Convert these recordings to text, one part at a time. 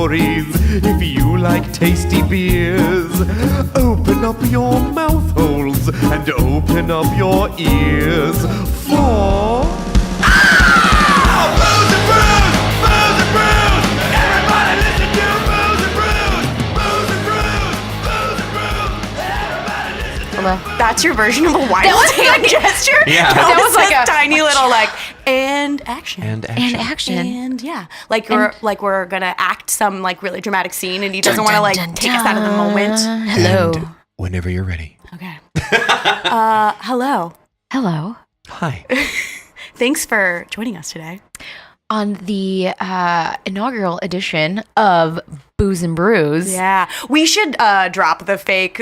stories. If you like tasty beers, open up your mouth holes and open up your ears for... Booze and Brews! Booze and Brews! Everybody listen to Booze and Brews! Booze and Brews! Booze and Brews! Everybody listen to... That's your version of a wild hand gesture? Yeah. That was like a tiny little and action. And action. and action. And yeah, like we're gonna act some like really dramatic scene, and he doesn't want to like take us out of the moment. Hello. And whenever you're ready. Okay. Hello. Hello. Hi. Thanks for joining us today. On the inaugural edition of Booze and Brews. Yeah, we should drop the fake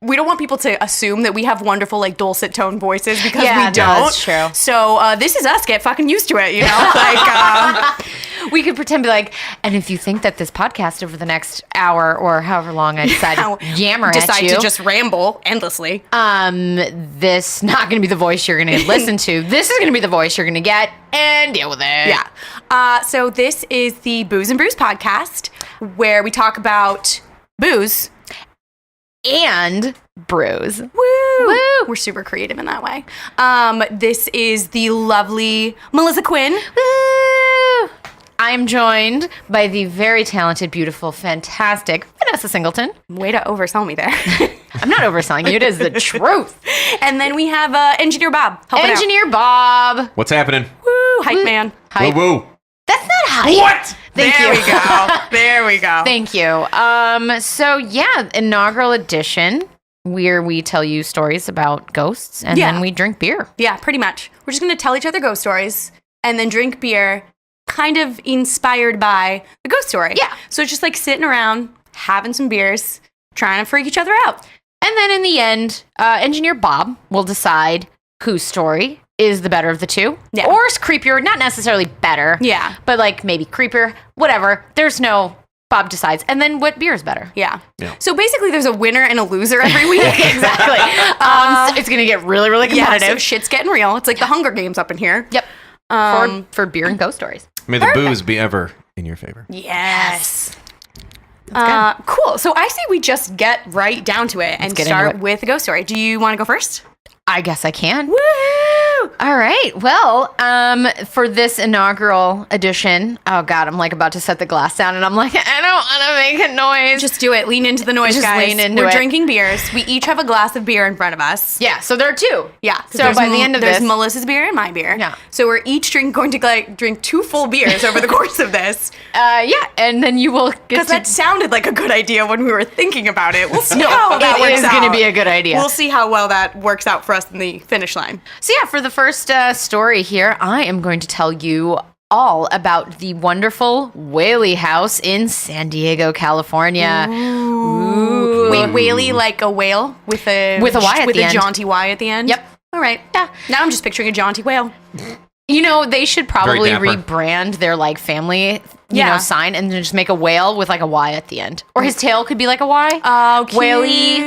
we don't want people to assume that we have wonderful like dulcet tone voices because we don't. That's true. So this is us. Get fucking used to it, you know. Like we could pretend to be like, and if you think that this podcast over the next hour or however long I decide to yammer at you, to just ramble endlessly. this not going to be the voice you're going to listen to. This is going to be the voice you're going to get and deal with it. Yeah. So this is the Booze and Brews podcast where we talk about booze and brews. Woo! Woo! We're super creative in that way. This is the lovely Melissa Quinn. Woo! I'm joined by the very talented, beautiful, fantastic Vanessa Singleton. Way to oversell me there. I'm not overselling you. It is the truth. And then we have Engineer Bob. helping out. Engineer Bob. What's happening? Woo! Hype man. Hype. Woo woo. That's not hype. What? Thank There you. we go. There we go. Thank you. So yeah, inaugural edition where we tell you stories about ghosts and then we drink beer. Yeah, pretty much. We're just going to tell each other ghost stories and then drink beer kind of inspired by the ghost story. Yeah. So it's just like sitting around, having some beers, trying to freak each other out. And then in the end, Engineer Bob will decide whose story is the better of the two. Yeah. Or is creepier, not necessarily better. Yeah. But like maybe creepier, whatever. There's no, Bob decides. And then what beer is better? Yeah. Yeah. So basically there's a winner and a loser every week. Exactly. So it's going to get really, really Yeah, competitive. so shit's getting real. It's like the Hunger Games up in here. Yep. For beer and ghost stories. May the booze be ever in your favor. Yes. Cool. So I say we just get right down to it and get start into it. with the ghost story. Do you want to go first? I guess I can. Woo! All right. Well, for this inaugural edition, oh God, I'm like about to set the glass down and I'm like, I don't want to make a noise. Just do it. Lean into the noise, Just guys. lean into We're it. drinking beers. We each have a glass of beer in front of us. Yeah, so there are two. Yeah. So by the end of there's this- Melissa's beer and my beer. Yeah. So we're each going to like drink 2 full beers over the course of this. Yeah, and then you will get Because to... that sounded like a good idea when we were thinking about it. We'll see how that it works is out. going to be a good idea. We'll see how well that works out for us in the finish line. So yeah, for the first story here, I am going to tell you all about the wonderful Whaley House in San Diego, California. Ooh. Wait, Whaley like a whale with a With a Y at with the a end. jaunty Y at the end? Yep. All right. Yeah. Now I'm just picturing a jaunty whale. You know, they should probably dapper. rebrand their like family, you Yeah. know, sign and then just make a whale with like a Y at the end. Or his tail could be like a Y. Oh, cute. Whaley.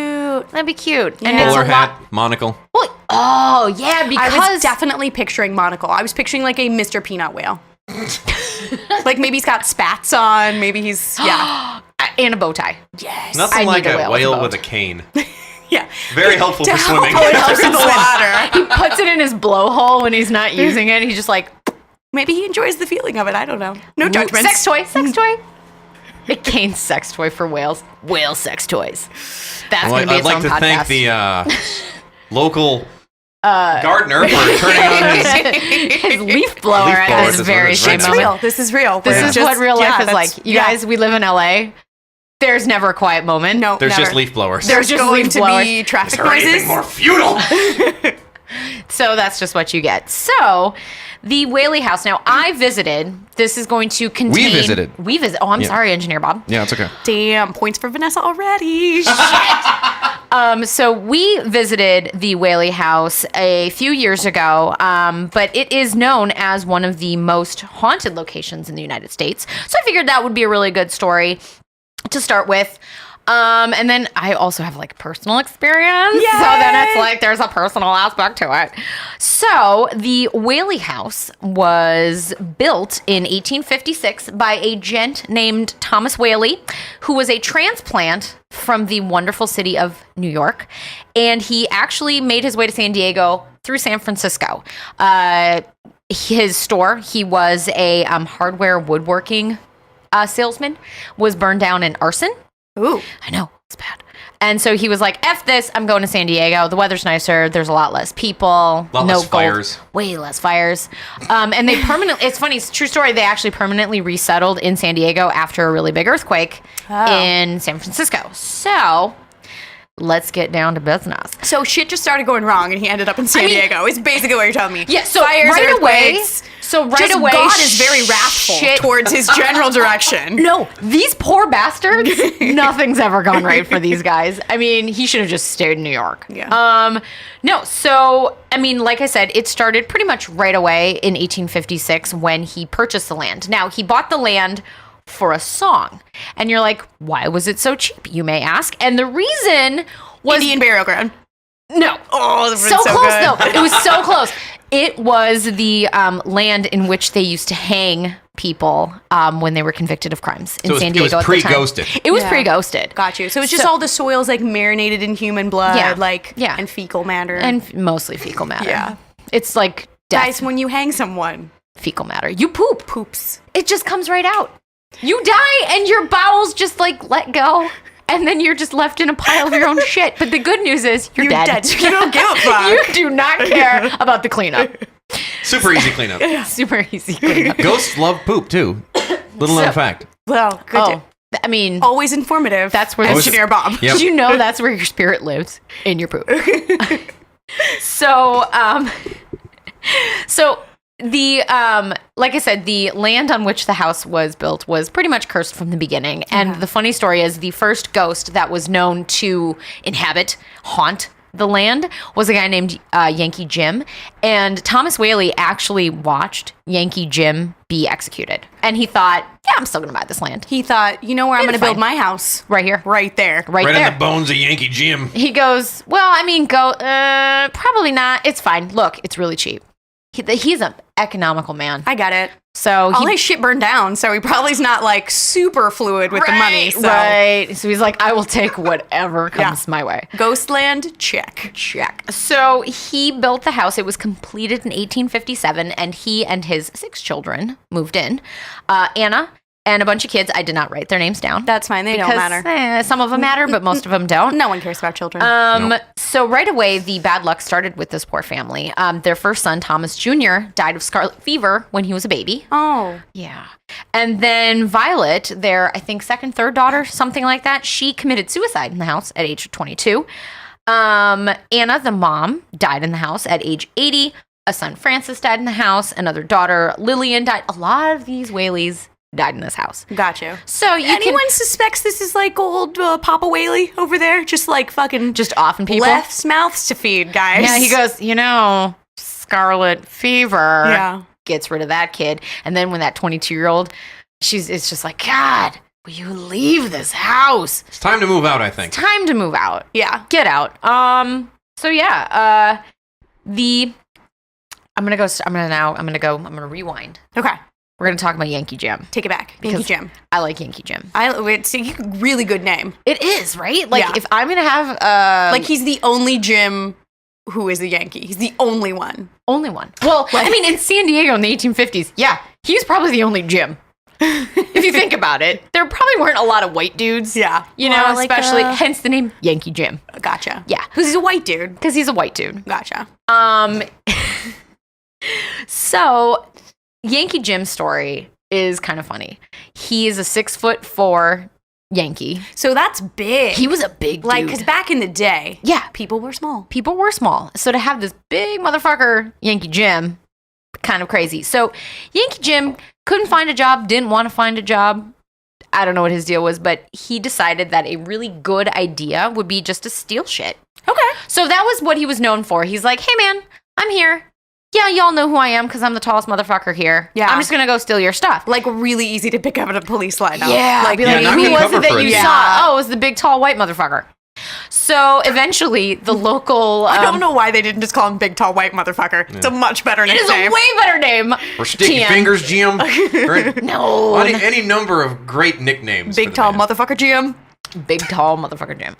That'd be cute. And Yeah. it's Bowler a hat, lot. monocle. Well, oh, yeah, because I was definitely picturing monocle. I was picturing like a Mr. Peanut whale. Like maybe he's got spats on. Maybe he's and a bow tie. Yes. I Nothing need like a a whale whale with with a a cane. Yeah. Very helpful To for help swimming. out through the water. He puts it in his blowhole when he's not using it. He's just like, Maybe he enjoys the feeling of it. I don't know. No judgment. sex toy, sex toy. A cane sex toy for whales. Whale sex toys. That's Well, going to be I'd its like own to podcast. thank the local gardener for turning on his... his leaf blower Leaf blower at this is what very it is same right It's now. moment. real. This is real. This We're is just- what real life yeah, is that's- like. You guys, we live in LA. There's never a quiet moment. No, There's never. just leaf blowers. There's just going leaf to blowers. be traffic Is there anything noises. more feudal? So that's just what you get. So the Whaley House. Now I visited. This is going to contain. We visited. We visit. Oh, I'm Yeah. sorry, Engineer Bob. Yeah, it's okay. Damn, points for Vanessa already. So we visited the Whaley House a few years ago, but it is known as one of the most haunted locations in the United States. So I figured that would be a really good story to start with. And then I also have like personal experience. Yay! So then it's like there's a personal aspect to it. So the Whaley House was built in 1856 by a gent named Thomas Whaley, who was a transplant from the wonderful city of New York. And he actually made his way to San Diego through San Francisco. His store, he was a hardware woodworking salesman, was burned down in arson. Ooh. I know, it's bad. And so he was like, F this, I'm going to San Diego. The weather's nicer. There's a lot less people. Less fires. Way less fires. And they permanently, it's funny, it's a true story. They actually permanently resettled in San Diego after a really big earthquake in San Francisco. So let's get down to business. So shit just started going wrong, and he ended up in San Diego. Is basically what you're telling me. Yeah. So fires, right away. earthquakes. So right Just away, God is very wrathful towards his general direction. No, these poor bastards. Nothing's ever gone right for these guys. I mean, he should have just stayed in New York. Yeah. No. So I mean, like I said, it started pretty much right away in 1856 when he purchased the land. Now he bought the land for a song, and you're like, why was it so cheap? You may ask, and the reason was Indian burial ground. No. Oh, so close good. though. It was so close. It was the land in which they used to hang people when they were convicted of crimes in San Diego. It was pre-ghosted. It was pre-ghosted. Got you. So it's just all the soils like marinated in human blood, and fecal matter. And mostly fecal matter. Yeah. It's like death. Guys, when you hang someone, Fecal matter. You poop. poops. It just comes right out. You die and your bowels just like let go. And then you're just left in a pile of your own shit. But the good news is you're dead. You don't give a fuck. You do not care about the cleanup. Super easy cleanup. Super easy cleanup. Ghosts love poop too. Little known fact. Well, good. I mean, Always informative. that's where Engineer Bob. Yep. Did you know that's where your spirit lives? In your poop. So the like I said, the land on which the house was built was pretty much cursed from the beginning. And the funny story is the first ghost that was known to haunt the land was a guy named Yankee Jim. And Thomas Whaley actually watched Yankee Jim be executed. And he thought, yeah, I'm still going to buy this land. He thought, you know where I'm going to build fine. my house? Right here. Right there. Right in there. the bones of Yankee Jim. He goes, well, I mean, probably not. It's fine. Look, it's really cheap. He's an economical man. I get it. So All his shit burned down, so he probably's not like super fluid with the money. So. Right. So he's like, I will take whatever comes my way. Ghostland, check. So he built the house. It was completed in 1857, and he and his 6 children moved in. Anna and a bunch of kids. I did not write their names down. That's fine. They don't matter. Some of them matter, but most of them don't. No one cares about children. Nope. So right away, the bad luck started with this poor family. Their first son, Thomas Jr., died of scarlet fever when he was a baby. Oh. Yeah. And then Violet, their, I think, second, third daughter, something like that, she committed suicide in the house at age 22. Anna, the mom, died in the house at age 80. A son, Francis, died in the house. Another daughter, Lillian, died. A lot of these Whaleys died in this house. Got you. So Anyone suspects this is like old Papa Whaley over there? Just like fucking just offing people. left mouths to feed, guys. Yeah, he goes, scarlet fever gets rid of that kid. And then when that 22-year-old, it's just like, God, will you leave this house? It's time to move out, I think. Time to move out. Yeah. Get out. I'm gonna rewind. Okay. We're gonna talk about Yankee Jim. Take it back. Yankee Jim. I like Yankee Jim. It's a really good name. It is, right? Like if I'm gonna have like he's the only Jim who is a Yankee. He's the only one. Only one. Well, I mean, in San Diego in the 1850s, he was probably the only Jim. If you think about it, there probably weren't a lot of white dudes. Yeah. Especially, hence the name Yankee Jim. Gotcha. Yeah. Because he's a white dude. Because he's a white dude. Gotcha. So Yankee Jim's story is kind of funny. He is a 6'4" Yankee. So that's big. He was a big dude. Because back in the day, people were small. People were small. So to have this big motherfucker, Yankee Jim, kind of crazy. So Yankee Jim couldn't find a job, didn't want to find a job. I don't know what his deal was, but he decided that a really good idea would be just to steal shit. Okay. So that was what he was known for. He's like, hey man, I'm here. yeah, y'all know who I am because I'm the tallest motherfucker here. Yeah. I'm just going to go steal your stuff. Like, really easy to pick up at a police lineup. Yeah. Like, Be like, not who gonna was cover it that for you it. saw? Oh, it was the big, tall, white motherfucker. So eventually, the local... I don't know why they didn't just call him Big Tall White Motherfucker. It's a much better It is nickname. a way better name. Or Sticky TM. Fingers Jim. No. Any number of great nicknames. Big for the Tall man. Motherfucker Jim. Big, tall motherfucker Jim.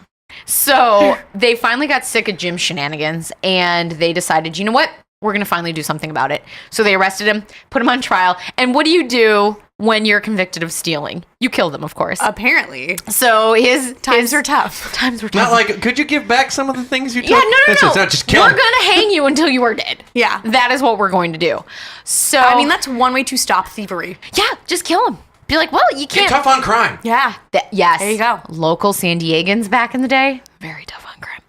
So they finally got sick of Jim's shenanigans, and they decided, you know what? We're going to finally do something about it. So they arrested him, put him on trial. And what do you do when you're convicted of stealing? You kill them, of course. Apparently. So Times are tough. Times were tough. Not like, could you give back some of the things you took? Yeah, no. It's not just kill We're him. going to hang you until you are dead. Yeah. That is what we're going to do. So, I mean, that's one way to stop thievery. yeah, just kill him. Be like, well, you Get can't. tough on crime. Yeah. Yes. There you go. Local San Diegans back in the day, very tough on crime.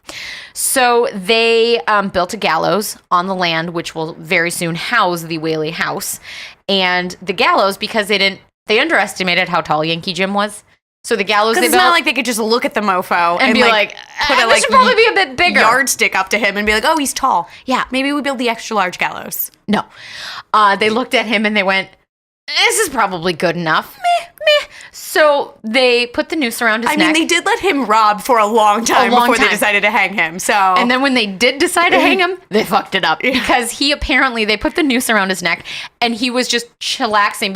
So they built a gallows on the land, which will very soon house the Whaley House. And the gallows, because they underestimated how tall Yankee Jim was. So the gallows they Because built. it's not like they could just look at the mofo and be like, put a this should probably be a bit bigger. yardstick up to him and be like, oh, he's tall. Yeah. Maybe we build the extra large gallows. No. They looked at him and they went, this is probably good enough. Meh. So they put the noose around his I neck. mean, they did let him rob for a long time before they decided to hang him. So And then when they did decide to hang him, they fucked it up because they put the noose around his neck and he was just chillaxing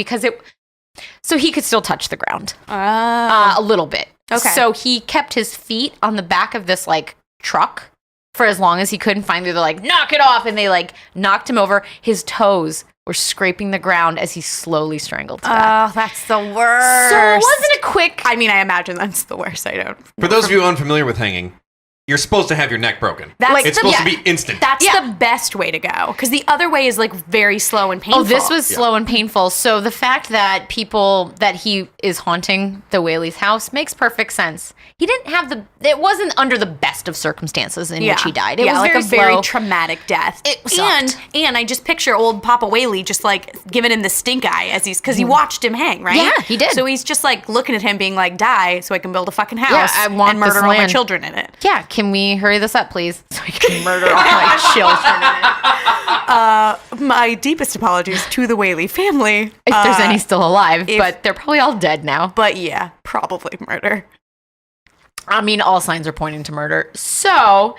so he could still touch the ground a little bit. Okay. So he kept his feet on the back of this like truck for as long as he could, and finally they're like, knock it off, and they like knocked him over. His toes were scraping the ground as he slowly strangled to death. Oh, that's the worst. So it wasn't a quick. I mean, I imagine that's the worst. I don't. For those of you unfamiliar with hanging, you're supposed to have your neck broken. That's It's supposed to be instant. That's the best way to go, because the other way is like very slow and painful. Oh, this was slow and painful. So the fact that he is haunting the Whaley's house makes perfect sense. He didn't have it wasn't under the best of circumstances in which he died. It was like very a very slow. traumatic death. It sucked. And I just picture old Papa Whaley just like giving him the stink eye because he watched him hang, right? Yeah, he did. So he's just like looking at him being like, die so I can build a fucking house I want and murder this all my land. children in it. Yeah, can we hurry this up, please? So we can murder all my children. My deepest apologies to the Whaley family. If there's any still alive, if- but they're probably all dead now. But yeah, probably murder. I mean, all signs are pointing to murder. So,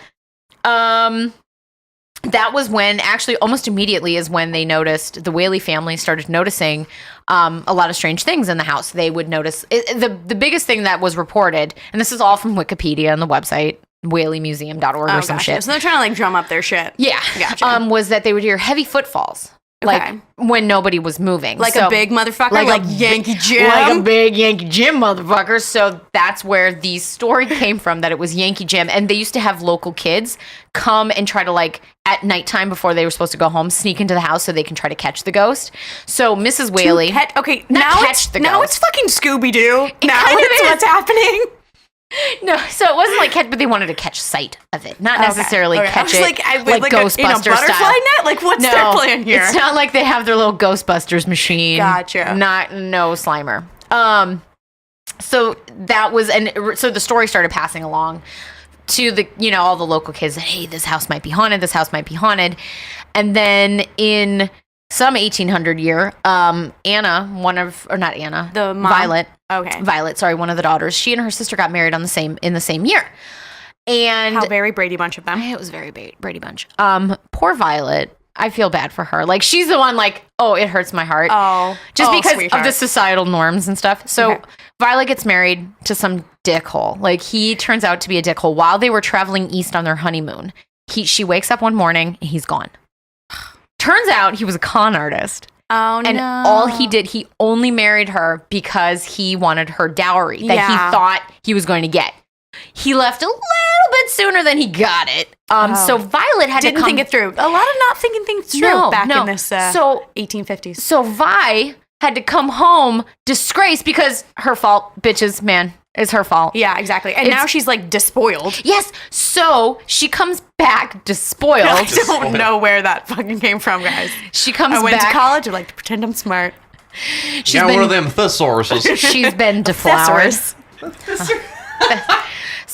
that was when, actually, almost immediately is when they noticed, the Whaley family started noticing a lot of strange things in the house. They would notice, the biggest thing that was reported, and this is all from Wikipedia and the website, whaleymuseum.org or some gotcha. shit. So they're trying to like drum up their shit. Yeah. Gotcha. Was that they would hear heavy footfalls. Like Okay. when nobody was moving. Like So- a big motherfucker, like like a Yankee Jim. Like a big Yankee Jim motherfucker. So that's where the story came from, that it was Yankee Jim. And they used to have local kids come and try to, like, at nighttime before they were supposed to go home, sneak into the house so they can try to catch the ghost. So Mrs. Whaley. Okay, Not now catch the now ghost. it's fucking Scooby-Doo. Now kind of it's is. what's happening. No, so it wasn't like catch, but they wanted to catch sight of it. Not necessarily Okay. I catch was it like, like in a Ghostbuster butterfly style. net? Like, what's their plan here? It's not like they have their little Ghostbusters machine. Gotcha. No Slimer. So that was, and so the story started passing along to the, all the local kids that, hey, this house might be haunted. This house might be haunted. And then in some 1800 year, Anna, not Anna, The mom? Violet. Okay. Violet, sorry, one of the daughters. She and her sister got married in the same year. And How very Brady Bunch of them. it was very Brady Bunch. Poor Violet. I feel bad for her. Like, she's the one, like, oh, it hurts my heart. Oh. Just Oh, because sweetheart. of the societal norms and stuff. So Okay. Violet gets married to some dickhole. Like, he turns out to be a dickhole. While they were traveling east on their honeymoon, she wakes up one morning and he's gone. Turns out he was a con artist. Oh, And no. all he did, he only married her because he wanted her dowry that Yeah. he thought he was going to get. He left a little bit sooner than he got it. So Violet had Didn't to come. think it through. A lot of not thinking things through back in this 1850s. So Vi had to come home disgraced because her fault, bitches, man. It's her fault. Yeah, exactly. And now she's like despoiled. Yes. So she comes back despoiled. I don't know where that fucking came from, guys. She comes I went back. to college. I like to pretend I'm smart. One of them thesauruses. She's been deflowered. Thesaurus.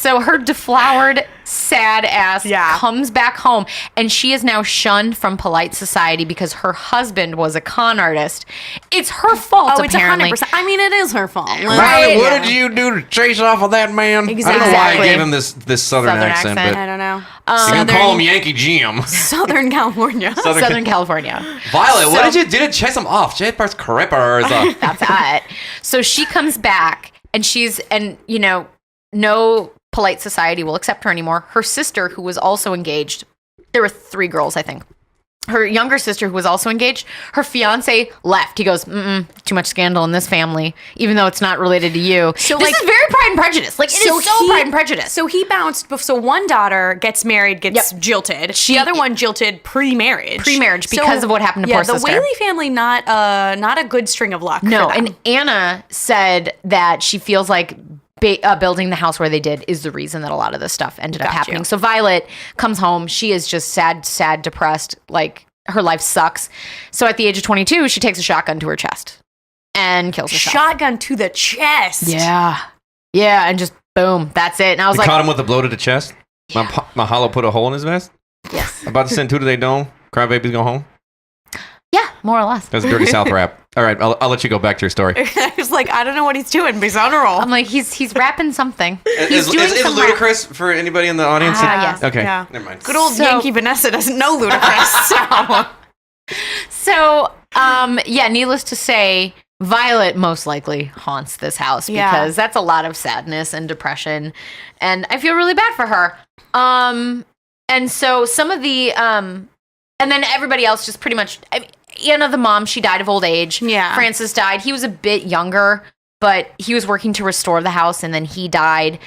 So her deflowered, sad ass comes back home, and she is now shunned from polite society because her husband was a con artist. It's her fault, apparently. 100%. I mean, it is her fault. Riley, what did you do to chase off of that man? Exactly. I don't know why I gave him this southern accent, but I don't know. you can call him Yankee Jim. Southern California. Southern California. Violet, what did you do to chase him off? Jetpart's creepers. That's it. So she comes back, and no polite society will accept her anymore. Her sister, who was also engaged, there were 3 girls, I think. Her younger sister, who was also engaged, her fiance left. He goes, too much scandal in this family, even though it's not related to you. So this is very Pride and Prejudice. Like, it is so Pride and Prejudice. So he bounced. So one daughter gets married, gets jilted. The other one jilted pre-marriage. Because of what happened to poor sister. The Whaley family, not a good string of luck. No, for them. and Anna said that she feels like building the house where they did is the reason that a lot of this stuff ended up happening. So Violet comes home. She is just sad, depressed. Like, her life sucks. So at the age of 22, she takes a shotgun to her chest and kills herself. Shotgun to the chest. Yeah, and just boom, that's it. And I was like, caught him with a blow to the chest. Yeah. Mahalo put a hole in his vest. Yes. About to send 2 to they don't. Crybabies go home. Yeah, more or less. That's a Dirty South rap. All right, I'll let you go back to your story. I was like, I don't know what he's doing, but he's on a roll. I'm like, he's rapping something. Is Ludacris for anybody in the audience? Yes. Okay. Yeah. Never mind. Good old Yankee Vanessa doesn't know Ludacris. So, needless to say, Violet most likely haunts this house because that's a lot of sadness and depression, and I feel really bad for her. And so some of the, and then everybody else just pretty much, Anna, the mom, she died of old age. Yeah. Francis died. He was a bit younger, but he was working to restore the house, and then he died.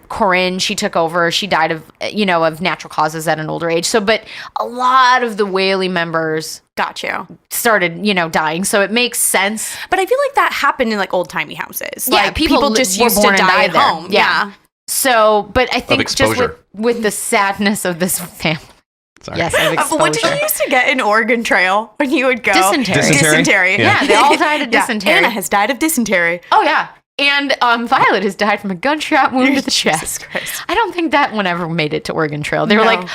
Corinne, she took over. She died of natural causes at an older age. So, but a lot of the Whaley members started, dying. So it makes sense. But I feel like that happened in like old timey houses. Yeah, like people just were used born to and die died at there. home. Yeah. So, but I think just exposure. with the sadness of this family. Sorry. Yes, of exposure. What did you used to get in Oregon Trail when you would go? Dysentery. Yeah, they all died of dysentery. Anna has died of dysentery. Oh, yeah. And Violet has died from a gunshot wound to the chest. Jesus Christ. I don't think that one ever made it to Oregon Trail. They were like...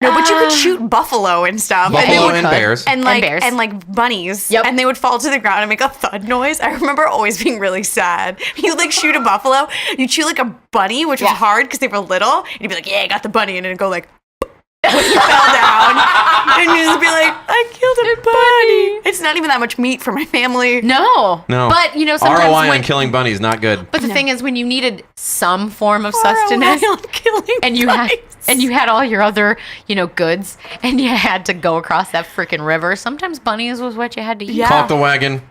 No, but you could shoot buffalo and stuff. Buffalo and bears. And like bunnies. Yep. And they would fall to the ground and make a thud noise. I remember always being really sad. You like shoot a buffalo, you'd shoot like a bunny, which was hard because they were little. And you'd be like, yeah, I got the bunny. And it'd go like... when you fell down. And you just be like, I killed a bunny. It's not even that much meat for my family. No. But, sometimes ROI on killing bunnies, not good. But the thing is, when you needed some form of sustenance, and you had all your other, goods, and you had to go across that freaking river, sometimes bunnies was what you had to eat. Call up the wagon,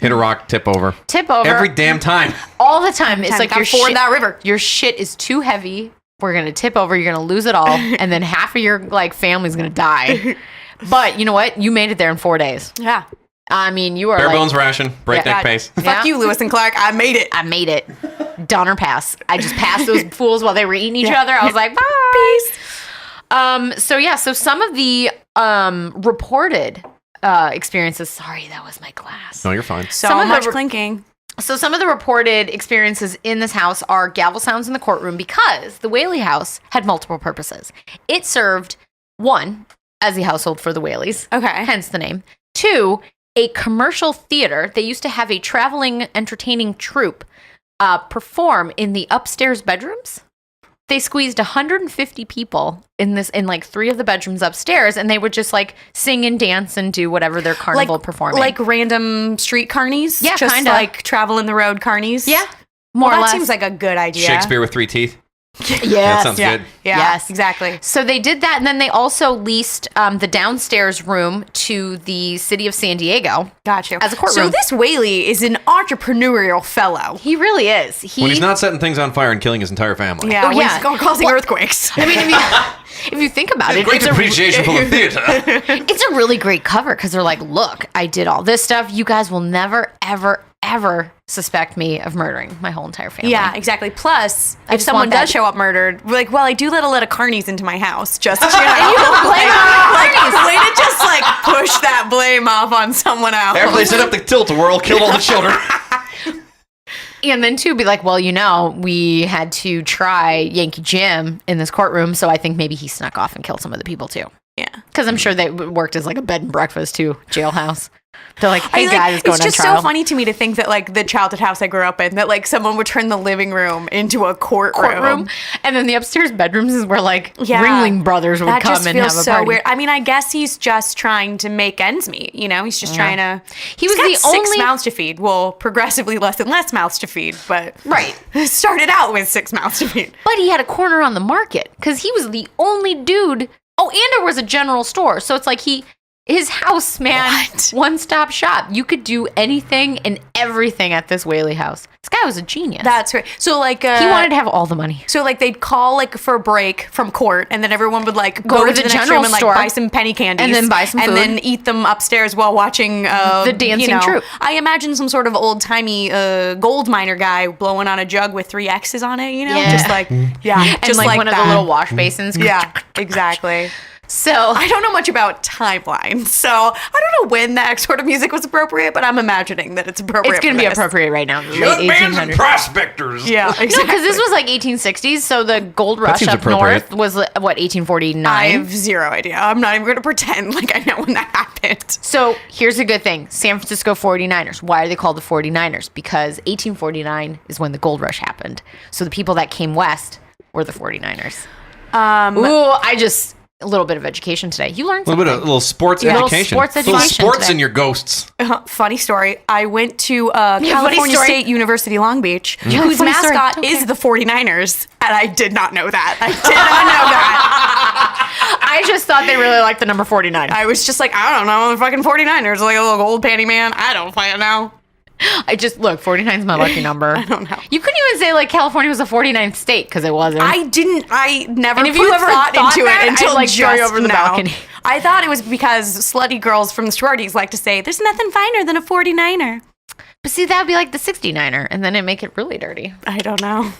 hit a rock, tip over. Every damn time. All the time. It's like that river. Your shit is too heavy. We're going to tip over. You're going to lose it all. And then half of your family's going to die. But you know what? You made it there in 4 days. Yeah. I mean, you are bare bones ration, breakneck pace. Fuck you, Lewis and Clark. I made it. Donner pass. I just passed those fools while they were eating each other. I was like, bye. Peace. So some of the reported experiences. Sorry, that was my glass. No, you're fine. So much clinking. So some of the reported experiences in this house are gavel sounds in the courtroom because the Whaley House had multiple purposes. It served, 1, as the household for the Whaleys. Okay. Hence the name. 2, a commercial theater. They used to have a traveling entertaining troupe perform in the upstairs bedrooms. They squeezed 150 people in 3 of the bedrooms upstairs, and they would just sing and dance and do whatever their carnival performing. Like random street carnies? Yeah, just kinda. like travel in the road carnies? Yeah. More or less. That seems like a good idea. Shakespeare with 3 teeth. Yes. That sounds good. Yeah, yes, exactly. So they did that, and then they also leased the downstairs room to the city of San Diego. Gotcha. As a courtroom. So this Whaley is an entrepreneurial fellow. He really is. When he's not setting things on fire and killing his entire family. Yeah, when yeah. he's causing earthquakes. I mean, if you think about it, Great appreciation for the theater. It's a really great cover because they're like, look, I did all this stuff. You guys will never, ever, ever suspect me of murdering my whole entire family. Yeah, exactly. Plus, I if just someone want that- does show up murdered, we're like, well, I do let a lot of carnies into my house. Just, way to just push that blame off on someone else. After they set up the tilt-a-whirl, killed all the children. And then too, be like, well, we had to try Yankee Jim in this courtroom, so I think maybe he snuck off and killed some of the people too. Yeah. Because I'm sure they worked as like a bed and breakfast too, jailhouse. They're like, hey, guys, it's going on just trial. so funny to me to think that like the childhood house I grew up in, that like someone would turn the living room into a courtroom. And then the upstairs bedrooms is where like Yeah. Ringling Brothers would That come just and feels have a so party. weird. I mean, I guess he's just trying to make ends meet. He's just trying to. He was he's got the six only- mouths to feed. Well, progressively less and less mouths to feed, but Right. started out with 6 mouths to feed. But he had a corner on the market because he was the only dude. Oh, and there was a general store. So it's like his house, man, What? one-stop shop. You could do anything and everything at this Whaley House. This guy was a genius. That's right. So like he wanted to have all the money. So like they'd call like for a break from court, and then everyone would like Go to to the next general room and like store, buy some penny candies, and then buy some and food. then eat them upstairs while watching The dancing troupe. I imagine some sort of old timey gold miner guy blowing on a jug with 3 X's on it. Yeah. Just like and just like one that. of the little wash basins. Yeah, exactly. So I don't know much about timelines, so I don't know when that sort of music was appropriate, but I'm imagining that it's appropriate. it's going to for be this. appropriate right now. in the Young late bands and 1800s. prospectors. Yeah, exactly. No, because this was like 1860s, so the gold rush seems up appropriate. north was what, 1849? I have zero idea. I'm not even going to pretend like I know when that happened. So here's a good thing. San Francisco 49ers. Why are they called the 49ers? Because 1849 is when the gold rush happened. So the people that came west were the 49ers. A little bit of education today. You learned A something. little sports Yeah. education. Little sports Little education sports today. in your ghosts. Funny story. I went to funny California story. State University Long Beach, Yeah, whose funny story. mascot Okay. is the 49ers, and I did not know that. I did not know that. I just thought they really liked the number 49. I was just like, I don't know, the fucking 49ers, like a little old panty man. I don't fucking know. I just, look, 49 is my lucky number. I don't know. You couldn't even say like California was a 49th state because it wasn't. I never And if put you ever thought thought into that, it until I'd, like, just throw you over the now. balcony. I thought it was because slutty girls from the sororities like to say, there's nothing finer than a 49er. But see, that would be like the 69er, and then it'd make it really dirty. I don't know.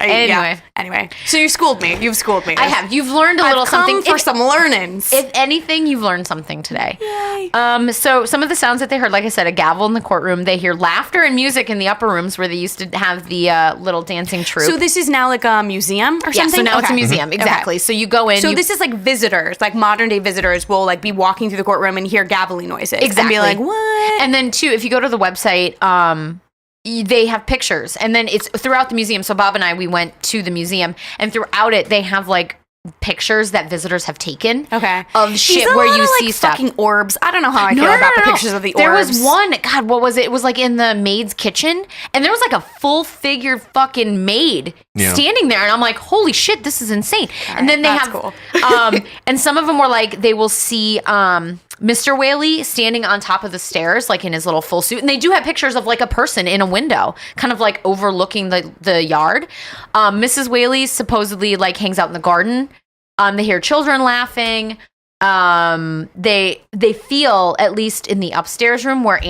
Anyway. So you schooled me. You've schooled me. I have. You've learned a little I've come something. for some learnings. If anything, you've learned something today. Yay. So some of the sounds that they heard, like I said, a gavel in the courtroom. They hear laughter and music in the upper rooms where they used to have the little dancing troupe. So this is now like a museum or yeah, something? so now it's a Okay. museum. Exactly. Okay. So you go in. So this is like visitors, like modern day visitors will like be walking through the courtroom and hear gabbling noises. Exactly. And be like, what? And then too, if you go to the website, they have pictures, and then it's throughout the museum. So Bob and I, we went to the museum, and throughout it, they have like pictures that visitors have taken. Okay. Of shit where you see stuff. Fucking orbs. I don't know how I feel about the pictures of the orbs. There was one. God, what was it? It was like in the maid's kitchen, and there was like a full figure fucking maid standing there, and I'm like, holy shit, this is insane. And then they that's have, cool. and some of them were like, they will see Mr. Whaley standing on top of the stairs, like in his little full suit, and they do have pictures of like a person in a window, kind of like overlooking the yard. Mrs. Whaley supposedly like hangs out in the garden. They hear children laughing. They feel, at least in the upstairs room where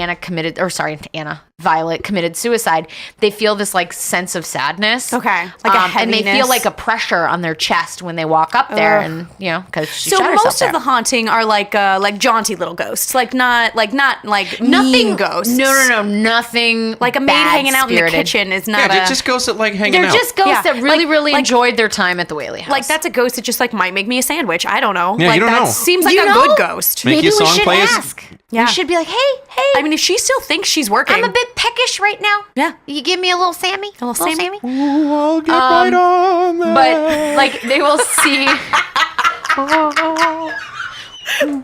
Violet committed suicide, they feel this like sense of sadness. Okay. Like a and they feel heaviness. like a pressure on their chest when they walk up there, and because she So shot herself most there. of the haunting are like jaunty little ghosts, like not nothing mean ghosts. No, nothing Like a maid bad hanging out in the spirited. kitchen is not Yeah, a. just ghosts that like hanging They're out. just ghosts Yeah. that really, Like- really like- enjoyed their time at the Whaley House. like that's a ghost that just like might make me a sandwich. I don't know. Yeah, you like don't that know. seems like You a know? good ghost. Make Maybe your we song should plays. ask. Yeah. We should be like, hey. I mean, if she still thinks she's working, I'm a bit peckish right now. Yeah. You give me a little Sammy? A little Sammy? Ooh, I'll get right on that. But like they will see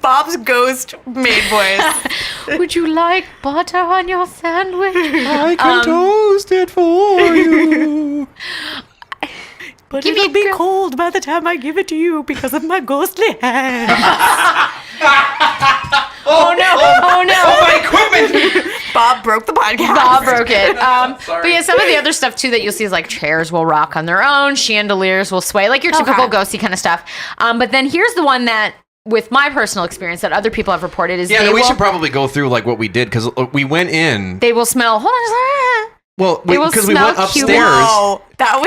Bob's ghost maid voice. would you like butter on your sandwich? I can toast it for you. But Give me it'll a be girl- cold by the time I give it to you because of my ghostly hand. Oh no. My equipment. Bob broke the podcast. Bob broke it. Sorry. But yeah, some of the other stuff too that you'll see is like chairs will rock on their own, chandeliers will sway, like your typical ghosty kind of stuff. But then here's the one that, with my personal experience that other people have reported, is Yeah, we should probably go through like what we did because we went in. they will smell. Hold on. Well, They will because we smell went cute. upstairs. Wow, that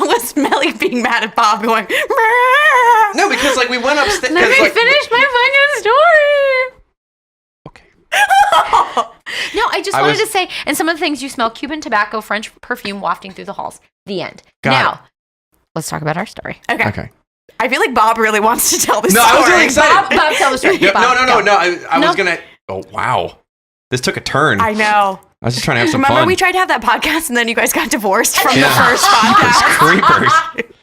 was Melly being mad at Bob, going. No, because like we went upstairs. Let me finish my fucking story. Okay. No, I just wanted to say, and some of the things you smell: Cuban tobacco, French perfume wafting through the halls. The end. Now, let's talk about our story. Okay. I feel like Bob really wants to tell this story. No, I was really excited. Bob, tell the story. Yeah, Bob, no. I was gonna. Oh wow, this took a turn. I know. I was just trying to have some Remember fun. we tried to have that podcast and then you guys got divorced from the Yeah. first podcast? Creepers.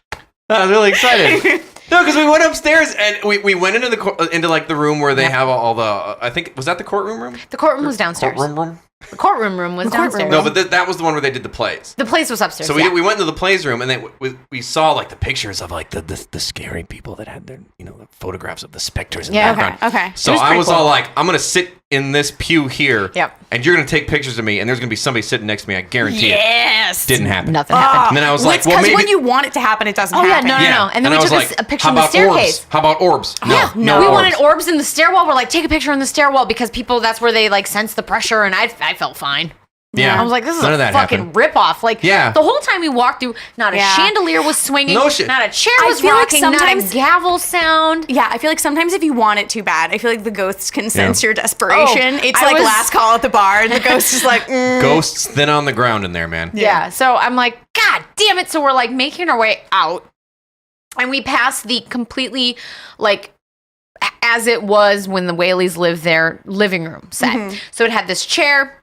I was really excited. No, because we went upstairs and we went into the room where they have all the. I think was that the courtroom room? The courtroom was downstairs. The courtroom room was downstairs. No, but that was the one where they did the plays. The plays was upstairs. So we went into the plays room and then we saw like the pictures of like the scary people that had their the photographs of the specters in the background. Okay. So I was all like, I'm gonna sit in this pew here. Yep. And you're gonna take pictures of me, and there's gonna be somebody sitting next to me. I guarantee it. Yes. Didn't happen. Nothing happened. And then I was like, well, because maybe when you want it to happen, it doesn't Oh yeah, happen. no. And then I we was took like, a picture how in the about staircase. orbs? How about orbs? No, we orbs. wanted orbs in the stairwell. We're like, take a picture in the stairwell because people, that's where they like sense the pressure, and I felt fine. Yeah. I was like, this is None a of that fucking happened. ripoff. Like, Yeah. the whole time we walked through, not a chandelier was swinging. No shit. Not a chair I was feel like rocking. Not a sometimes- gavel sound. Yeah, I feel like sometimes if you want it too bad, I feel like the ghosts can sense your desperation. Oh, It's I like was- last call at the bar, and the ghost is like, Ghosts thin on the ground in there, man. Yeah. So I'm like, God damn it. So we're like making our way out. And we pass the completely like as it was when the Whaleys lived there living room set. So it had this chair.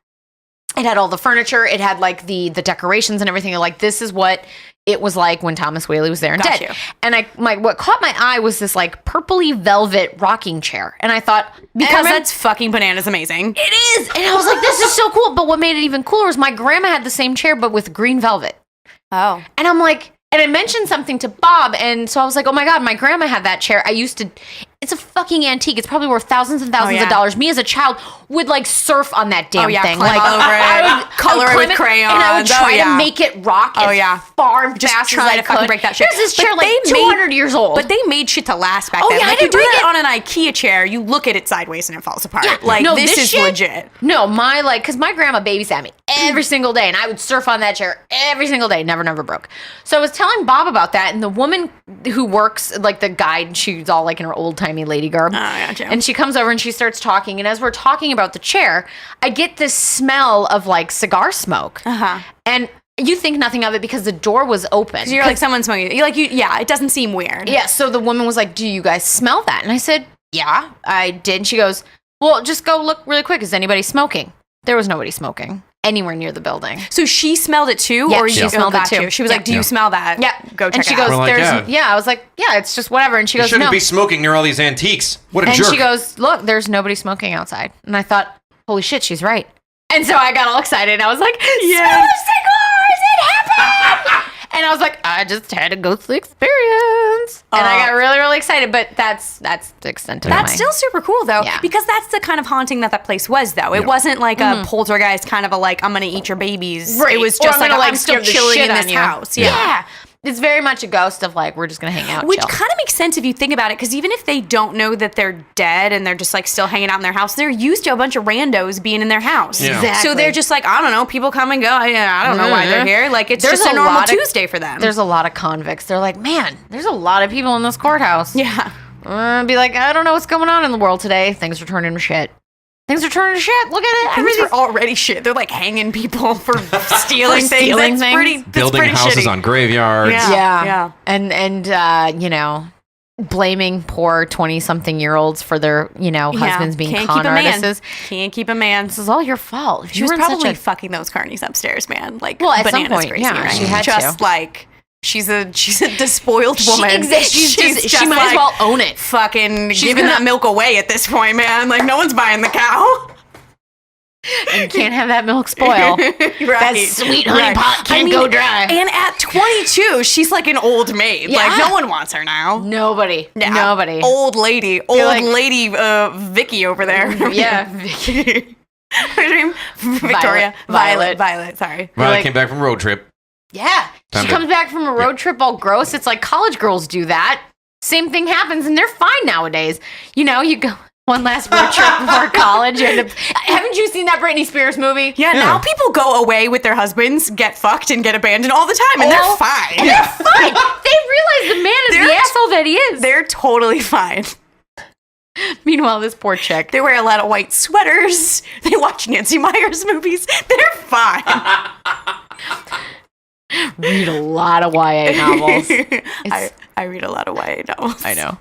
It had all the furniture. It had like the decorations and everything. Like, this is what it was like when Thomas Whaley was there and Got dead. you. And what caught my eye was this like purpley velvet rocking chair. And I thought, because that's fucking bananas amazing. it is. And I was like, this is so cool. But what made it even cooler was my grandma had the same chair, but with green velvet. Oh. And I'm like, and I mentioned something to Bob, and so I was like, oh my God, my grandma had that chair. It's a fucking antique. It's probably worth thousands and thousands of dollars. Me as a child would like surf on that damn thing. Climb Like, all over it, I would color it climb with crayons. and I would try to make it rock as far and Just fast as try I to fucking could. break that shit. There's this But chair like they 200 years old. But they made shit to last back Oh, then. yeah, I Like, you didn't do break that it. on an IKEA chair, you look at it sideways and it falls apart. Yeah. Like, No, this is shit- legit. No, because my grandma babysat me every single day, and I would surf on that chair every single day. Never broke. So I was telling Bob about that, and the woman who works, like the guide, she's all like in her old-timey lady garb. Oh, gotcha. And she comes over and she starts talking, and as we're talking about the chair, I get this smell of like cigar smoke. Uh-huh. And you think nothing of it because the door was open. So you're like, someone's smoking. You're like, it doesn't seem weird. Yeah, so the woman was like, do you guys smell that? And I said, yeah, I did. And she goes, well, just go look really quick. Is anybody smoking? There was nobody smoking anywhere near the building. So she smelled it too? Yeah, or she you smelled it got too. you? She was like, do you smell that? Yeah. Go check and she it goes, out. We're like, there's, yeah. I was like, yeah, it's just whatever. And she You goes, shouldn't no. be smoking near all these antiques. What a And jerk. she goes, look, there's nobody smoking outside. And I thought, holy shit, she's right. And so I got all excited. And I was like, smell the cigars, it happened. And I was like, I just had a ghostly experience. And I got really, really excited. But that's the extent of That's still super cool though, Yeah. because that's the kind of haunting that place was though. It wasn't like a poltergeist kind of a like, I'm going to eat your babies. Right. It was Or just I'm like, gonna, I'm still scare the chilling shit in this on you. house. Yeah. It's very much a ghost of like, we're just going to hang out. Which chill. kind of makes sense if you think about it, because even if they don't know that they're dead and they're just like still hanging out in their house, they're used to a bunch of randos being in their house. Yeah. Exactly. So they're just like, I don't know, people come and go. I don't know why they're here. Like, it's There's just a a normal lot of- Tuesday for them. There's a lot of convicts. They're like, man, there's a lot of people in this courthouse. yeah. Be like, I don't know what's going on in the world today. Things are turning to shit. Things are turning to shit. Look at it. Things Everything's are already shit. They're like hanging people for stealing things. stealing That's things. pretty, Building pretty houses shitty. on graveyards. Yeah. And you know, blaming poor 20-something-year-olds for their, husbands being Can't con keep a man. artists. Can't keep a man. This is all your fault. She was You were in probably such a- fucking those carnies upstairs, man. Like, Well, at some bananas point, crazy, yeah, right? she had just to. like she's a despoiled woman. She exists. She might as like, well own it. Fucking She's giving gonna- that milk away at this point, man. Like, no one's buying the cow. And you can't have that milk spoil. Right. That sweet honey pot can't go dry. And at 22, she's like an old maid. Yeah. Like, no one wants her now. Nobody. Yeah. Nobody. Old lady. like- Vicky over there. Yeah. Her name? Victoria. Violet. Sorry. Riley like- came back from road trip. Yeah. Time She to- comes back from a road trip all gross. It's like college girls do that. Same thing happens and they're fine nowadays. You go one last road trip before college. Haven't you seen that Britney Spears movie? Yeah, now people go away with their husbands, get fucked, and get abandoned all the time, and they're fine. And they're fine. They realize the man is the asshole that he is. They're totally fine. Meanwhile, this poor chick. They wear a lot of white sweaters. They watch Nancy Meyers movies. They're fine. Read a lot of YA novels. I read a lot of YA novels. I know.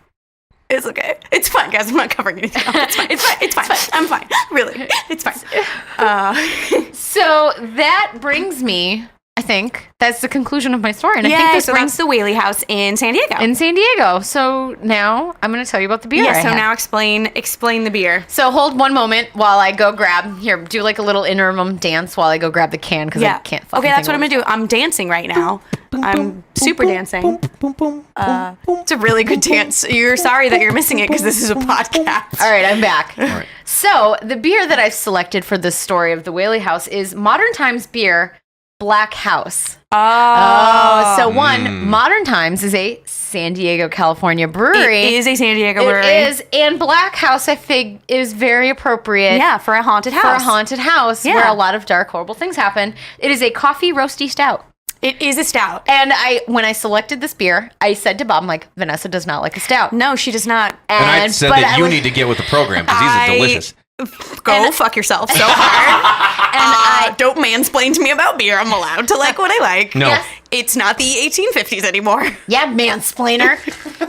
It's okay. It's fine, guys. I'm not covering anything else. It's fine. It's fine. I'm fine. Really. It's fine. So that brings me, I think, that's the conclusion of my story. And I think this so brings that's the Whaley House in San Diego. in San Diego. So now I'm going to tell you about the beer. I so had. now explain the beer. So hold one moment while I go grab, here, do like a little interim dance while I go grab the can because I can't fucking Okay, that's think what I'm of going to do. I'm dancing right now. I'm super dancing. It's a really good dance. You're sorry that you're missing it because this is a podcast. All right, I'm back. All right. So the beer that I've selected for this story of the Whaley House is Modern Times beer Black House. So Modern Times is a San Diego, California brewery. It is a San Diego brewery. It is, and Black House, I think, is very appropriate. Yeah, for a haunted house. For a haunted house where a lot of dark, horrible things happen. It is a coffee roasty stout. It is a stout. And when I selected this beer, I said to Bob, I'm like, Vanessa does not like a stout. No, she does not. And I said that you need to get with the program because these are delicious. Go fuck yourself so hard. And don't mansplain to me about beer. I'm allowed to like what I like. No. Yes. It's not the 1850s anymore. Yeah, mansplainer.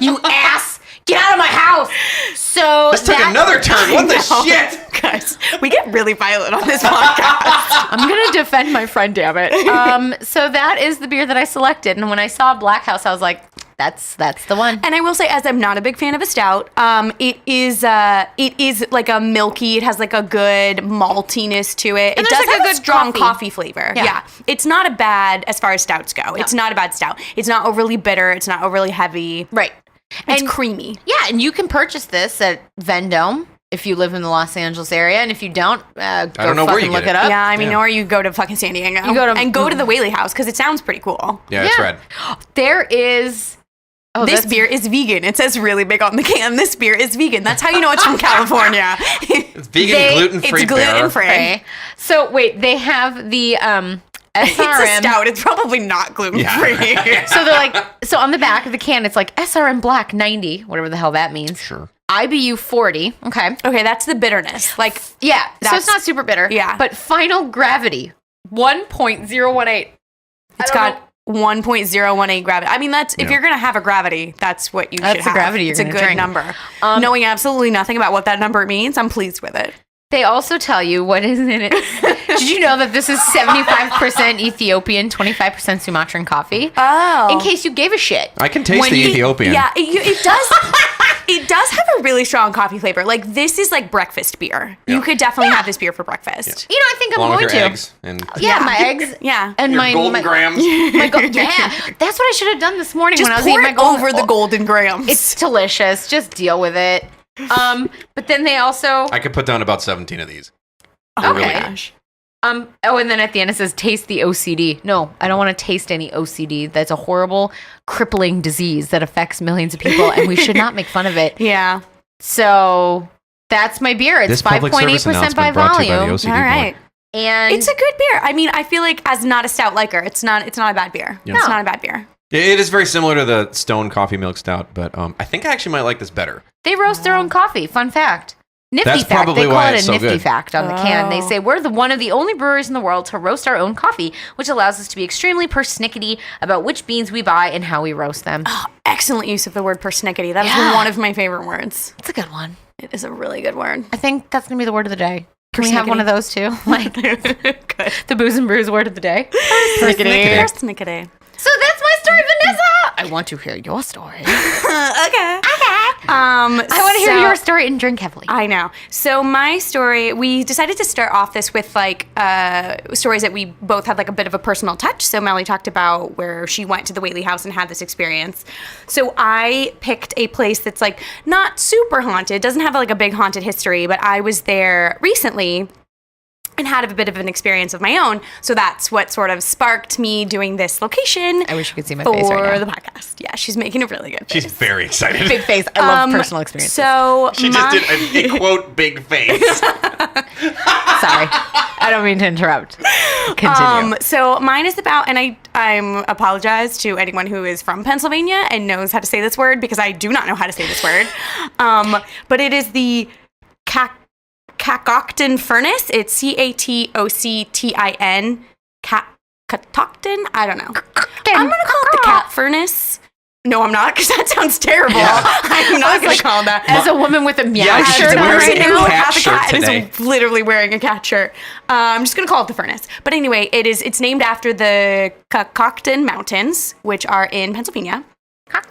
You ass. Get out of my house. So This took another turn. What the shit? Guys, we get really violent on this podcast. I'm going to defend my friend, damn it. So that is the beer that I selected. And when I saw Black House, I was like, that's the one. And I will say, as I'm not a big fan of a stout, it is like a milky. It has like a good maltiness to it. And it there's does like have a a good strong coffee. coffee flavor. Yeah, it's not a bad as far as stouts go. It's not a bad stout. It's not overly bitter. It's not overly heavy. Right. It's creamy. Yeah, and you can purchase this at Vendome if you live in the Los Angeles area, and if you don't, don't know where you look get it it. up. Yeah, I mean, or you go to fucking San Diego. You go to- go to the Whaley House because it sounds pretty cool. Yeah, it's red. There is. Oh, This beer is vegan. It says really big on the can. This beer is vegan. That's how you know it's from California. It's vegan, gluten-free It's beer. gluten-free. Okay. So wait, they have the SRM. It's a stout. It's probably not gluten-free. So they're like, so on the back of the can, it's like SRM Black 90, whatever the hell that means. Sure. IBU 40. Okay. Okay, that's the bitterness. Like, Yeah. So That's- it's not super bitter. Yeah. But final gravity 1.018. it's got 1.018 gravity. I mean, that's if Yeah. you're gonna have a gravity, that's what you That's should the have. gravity you're It's a gonna good drink. number. Knowing absolutely nothing about what that number means, I'm pleased with it. They also tell you what is in it. Did you know that this is 75% Ethiopian, 25% Sumatran coffee? Oh. In case you gave a shit. I can taste When the you- Ethiopian. Yeah, it does. It does have a really strong coffee flavor. Like, this is like breakfast beer. Yeah. You could definitely have this beer for breakfast. You know, I think I'm Along with going your to. eggs and Yeah, my eggs. Yeah. And your my golden grams. Yeah, that's what I should have done this morning Just when I was pour eating my it golden. over the golden grams. It's delicious. Just deal with it. But then they also. I could put down about 17 of these. oh okay. my gosh. Oh, and then at the end it says taste the OCD. No, I don't want to taste any OCD. That's a horrible, crippling disease that affects millions of people, and we should not make fun of it. Yeah. So that's my beer. It's This public service 5.8% by announcement brought to you by the volume. OCD All right. And It's a good beer. I mean, I feel like as not a stout liker, it's not a bad beer. Yeah. It's No. not a bad beer. Yeah, it is very similar to the Stone Coffee Milk Stout, but I think I actually might like this better. they roast their own coffee. Fun fact. Nifty That's fact. probably They call why it a it's so nifty good. fact on the can. They Oh. say we're one of the only breweries in the world to roast our own coffee, which allows us to be extremely persnickety about which beans we buy and how we roast them. Excellent use of the word persnickety. That is Yeah. one of my favorite words. It's a good one. It is a really good word. I think that's gonna be the word of the day. Can we have one of those too? Like Good. the booze and brews word of the day. Persnickety. Persnickety. So that's my story, Vanessa. I want to hear your story. Okay. I want to hear your story and drink heavily. I know. So my story, we decided to start off this with like stories that we both had like a bit of a personal touch. So Melly talked about where she went to the Whaley House and had this experience. So I picked a place that's like not super haunted, doesn't have like a big haunted history, but I was there recently. and had a bit of an experience of my own. So that's what sort of sparked me doing this location. I wish you could see my face right now. For the podcast. Yeah, she's making a really good face. She's very excited. Big face. I love personal experiences. So She just did a quote big face. Sorry. I don't mean to interrupt. Continue. So mine is about, and I'm apologize to anyone who is from Pennsylvania and knows how to say this word because I do not know how to say this word. But it is the Catoctin Furnace. It's Catoctin. Catoctin? I don't know. I'm going to call it the Cat Furnace. No, I'm not, because that sounds terrible. Yeah. I'm not going to call that. As a woman with a meow Yeah, she's shirt on wearing right a now. cat shirt today. Is literally wearing a cat shirt. I'm just going to call it the Furnace. But anyway, it's named after the Catoctin Mountains, which are in Pennsylvania.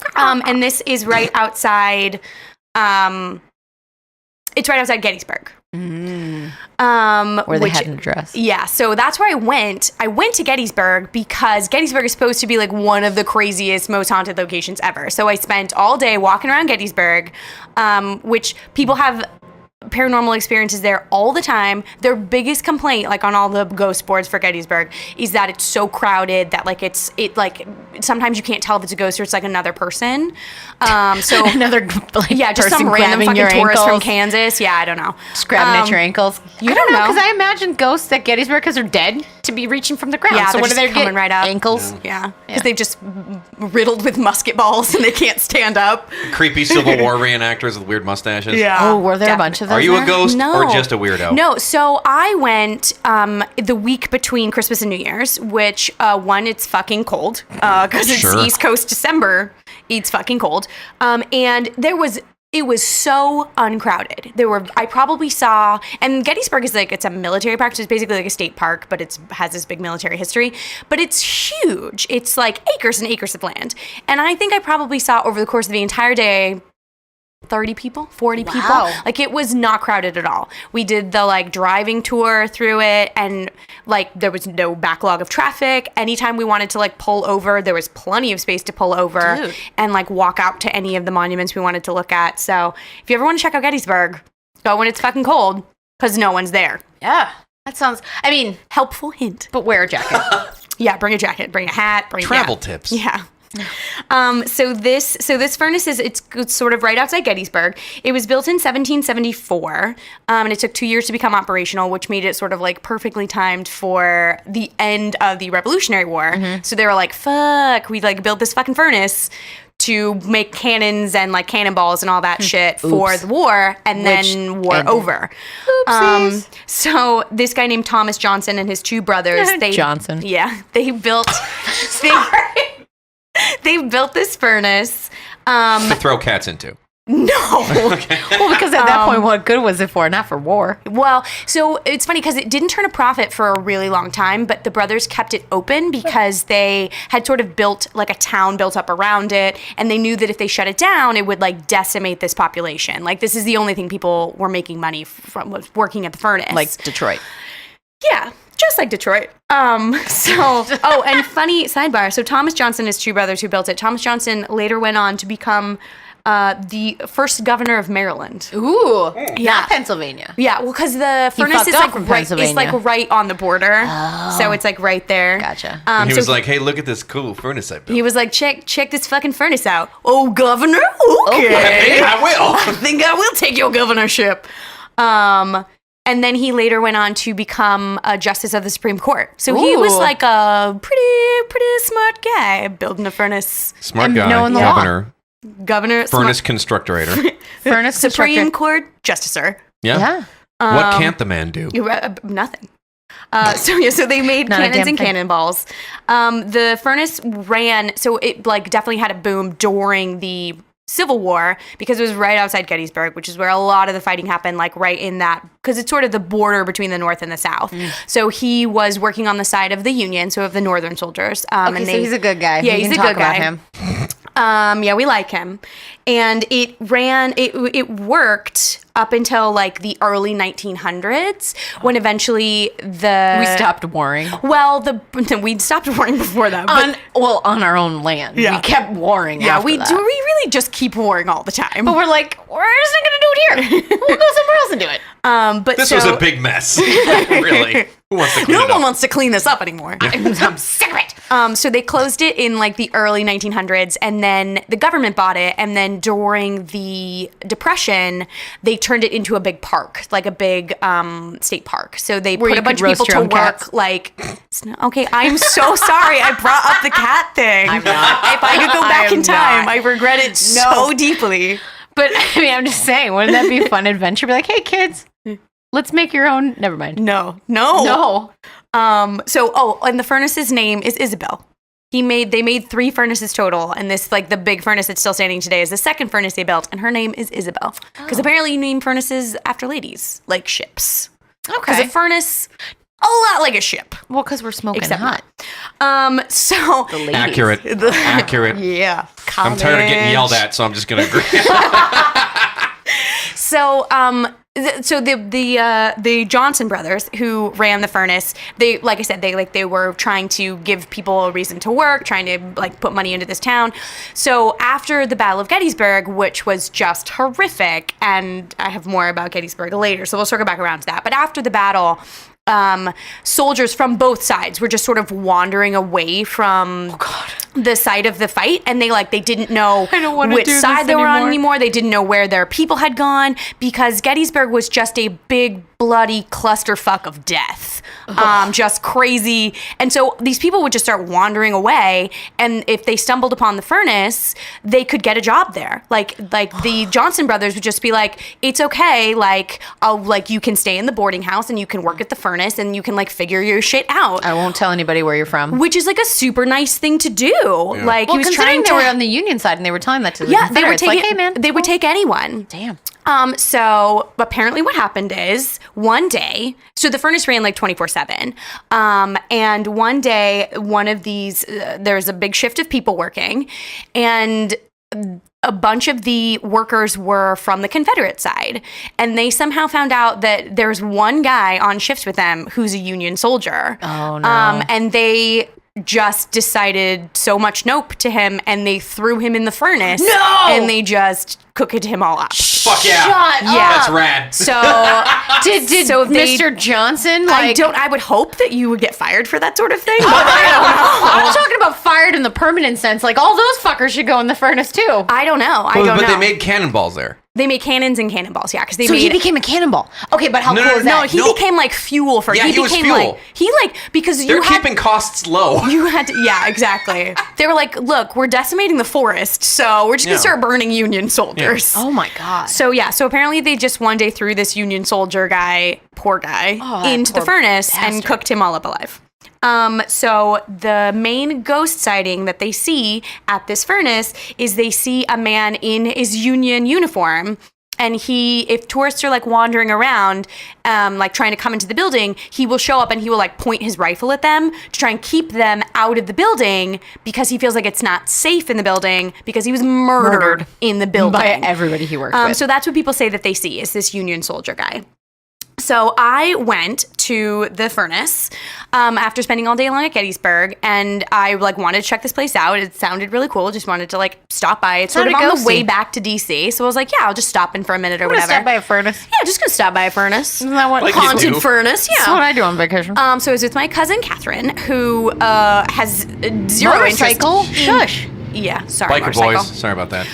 And this is right outside, it's right outside Gettysburg. Where they had an address. Yeah, so that's where I went. I went to Gettysburg because Gettysburg is supposed to be like one of the craziest, most haunted locations ever. So I spent all day walking around Gettysburg, which people have paranormal experiences there all the time. Their biggest complaint, like on all the ghost boards for Gettysburg, is that it's so crowded that like sometimes you can't tell if it's a ghost or it's like another person. So Another like, yeah, just person some random grabbing fucking your tourist from ankles. Kansas. Yeah, I don't know. Just grabbing at your ankles. You I don't know, know. because I imagine ghosts at Gettysburg, because they're dead, to be reaching from the ground. Yeah, so they're what do just they coming get? right up. Ankles? Yeah, because they've just riddled with musket balls and they can't stand up. Creepy Civil War reenactors with weird mustaches. Oh, were there a bunch of those Are you there? a ghost No. or just a weirdo? No, so I went the week between Christmas and New Year's, which one, it's fucking cold because it's Sure. East Coast December. It's fucking cold, and it was so uncrowded. I probably saw, and Gettysburg is like, it's a military park, so it's basically like a state park, but it has this big military history, but it's huge. It's like acres and acres of land. And I think I probably saw over the course of the entire day, 30 people, 40 people. Like it was not crowded at all. We did the like driving tour through it and like there was no backlog of traffic. Anytime we wanted to like pull over, there was plenty of space to pull over and like walk out to any of the monuments we wanted to look at. So if you ever want to check out Gettysburg, go when it's fucking cold because no one's there. Yeah. That sounds, I mean, Helpful hint. but wear a jacket. Yeah, bring a jacket, bring a hat, Travel tips. Yeah. So this furnace it's sort of right outside Gettysburg. It was built in 1774, and it took 2 years to become operational, which made it sort of like perfectly timed for the end of the Revolutionary War. So they were like, "Fuck, we like built this fucking furnace to make cannons and like cannonballs and all that shit for the war, and then war over." Oopsies. So this guy named Thomas Johnson and his two brothers, Johnson. Yeah, they built. They built this furnace. To throw cats into. No. Well, because at that point, what good was it for? Not for war. Well, so it's funny because it didn't turn a profit for a really long time, but the brothers kept it open because they had sort of built like a town built up around it, and they knew that if they shut it down, it would like decimate this population. Like this is the only thing people were making money from, was working at the furnace. Like Detroit. Yeah, just like Detroit. And funny sidebar. So Thomas Johnson is two brothers who built it. Thomas Johnson later went on to become the first governor of Maryland. Ooh. Yeah. Not Pennsylvania. Yeah, well, because the furnace fucked is up like from right, it's Pennsylvania. like right on the border. So it's like right there. Gotcha. And he so was like, hey, look at this cool furnace I built. he was like, check this fucking furnace out. Oh, governor? Okay. I will. I think I will take your governorship. And then he later went on to become a justice of the Supreme Court. So he was like a pretty smart guy building a furnace. Smart guy, knowing the law. governor, furnace constructorator. Furnace Supreme constructor. Court justicer. Yeah. Yeah. What can't the man do? Nothing. So they made Not a cannons damn and thing. cannonballs. The furnace ran, so it like definitely had a boom during the Civil War because it was right outside Gettysburg, which is where a lot of the fighting happened, like right in that, because it's sort of the border between the North and the South. So he was working on the side of the Union, so of the Northern soldiers. Okay, so he's a good guy. Yeah, We he's can a talk good about guy. him. Yeah, we like him. And it worked up until like the early 1900s when eventually We stopped warring. Well, we'd stopped warring before that. But On our own land. Yeah. We kept warring yeah, after we that. do. We really just keep warring all the time. But we're like, we're just not going to do it here. We'll go somewhere else and do it. But This was a big mess. Really. Who wants to clean no it up? one wants to clean this up anymore. I'm sick of it. So they closed it in like the early 1900s, and then the government bought it, and then during the Depression, they turned it into a big park, like a big state park. So they Where put you a bunch could of people roast to your own work. cats. Like, okay, I'm so sorry. I brought up the cat thing. I'm not. If I could go back in I'm time, not. I regret it so deeply. But I mean, I'm just saying, wouldn't that be a fun adventure? Be like, hey, kids, let's make your own. Never mind. No. And the furnace's name is Isabel. They made 3 furnaces total, and this, like, the big furnace that's still standing today is the second furnace they built, and her name is Isabel. Because apparently you name furnaces after ladies, like ships. Because Okay. a furnace, a lot like a ship. Well, because we're smoking Except hot. So The ladies. Accurate. Accurate. yeah, I'm tired of getting yelled at, so I'm just going to agree. So, the Johnson brothers who ran the furnace, they were trying to give people a reason to work, trying to like put money into this town. So after the Battle of Gettysburg, which was just horrific, and I have more about Gettysburg later, so we'll circle back around to that. But after the battle, soldiers from both sides were just sort of wandering away from the site of the fight, and they didn't know which side they were on anymore. They didn't know where their people had gone, because Gettysburg was just a big bloody clusterfuck of death. Just crazy. And so these people would just start wandering away, and if they stumbled upon the furnace, they could get a job there. Like the Johnson brothers would just be like, it's okay, you can stay in the boarding house and you can work at the furnace and you can figure your shit out. I won't tell anybody where you're from. Which is a super nice thing to do. Yeah. Like, Well, he was considering trying they to were on the Union side and they were telling that to the they would Confederates, take like, hey, man. They would take anyone. Damn. So apparently what happened is one day, so the furnace ran 24/7. And one day, one of these, there's a big shift of people working, and a bunch of the workers were from the Confederate side, and they somehow found out that there's one guy on shift with them who's a Union soldier. Oh, no. And they just decided so much nope to him, and they threw him in the furnace. No! And they just cooked him all up. Fuck yeah. Shut Yeah. That's rad. So Did so they- Mr. Johnson, I would hope that you would get fired for that sort of thing. But I'm talking about fired in the permanent sense. Like, all those fuckers should go in the furnace, too. I don't know. I don't know. But they made cannonballs there. They made cannons and cannonballs, yeah, because they So made. he became a cannonball. Okay, but how No, cool no, is no, that? he became fuel for. Yeah, he was became fuel. Because They're you had keeping costs low. you had to, yeah, exactly. They were like, look, we're decimating the forest, so we're just gonna Yeah. start burning Union soldiers. Oh, my God. So apparently they just one day threw this Union soldier guy, poor guy, Oh, that into the poor furnace and bastard. cooked him all up alive. So the main ghost sighting that they see at this furnace is they see a man in his Union uniform. And if tourists are wandering around, trying to come into the building, he will show up and he will point his rifle at them to try and keep them out of the building, because he feels like it's not safe in the building because he was murdered in the building. By everybody he worked with. So that's what people say that they see, is this Union soldier guy. So I went to the furnace after spending all day long at Gettysburg, and I wanted to check this place out. It sounded really cool. Just wanted to stop by. It's sort of Sounded on the way ghosty. back to DC. So I was like, yeah, I'll just stop in for a minute or I'm gonna whatever. stop by a furnace. Yeah, just gonna stop by a furnace. Isn't that what Like you Haunted do. furnace, That's what yeah. I do on vacation. So I was with my cousin Catherine, who has zero Motorcycle? interest. Shush. Yeah, sorry, Biker motorcycle. boys. Sorry about that.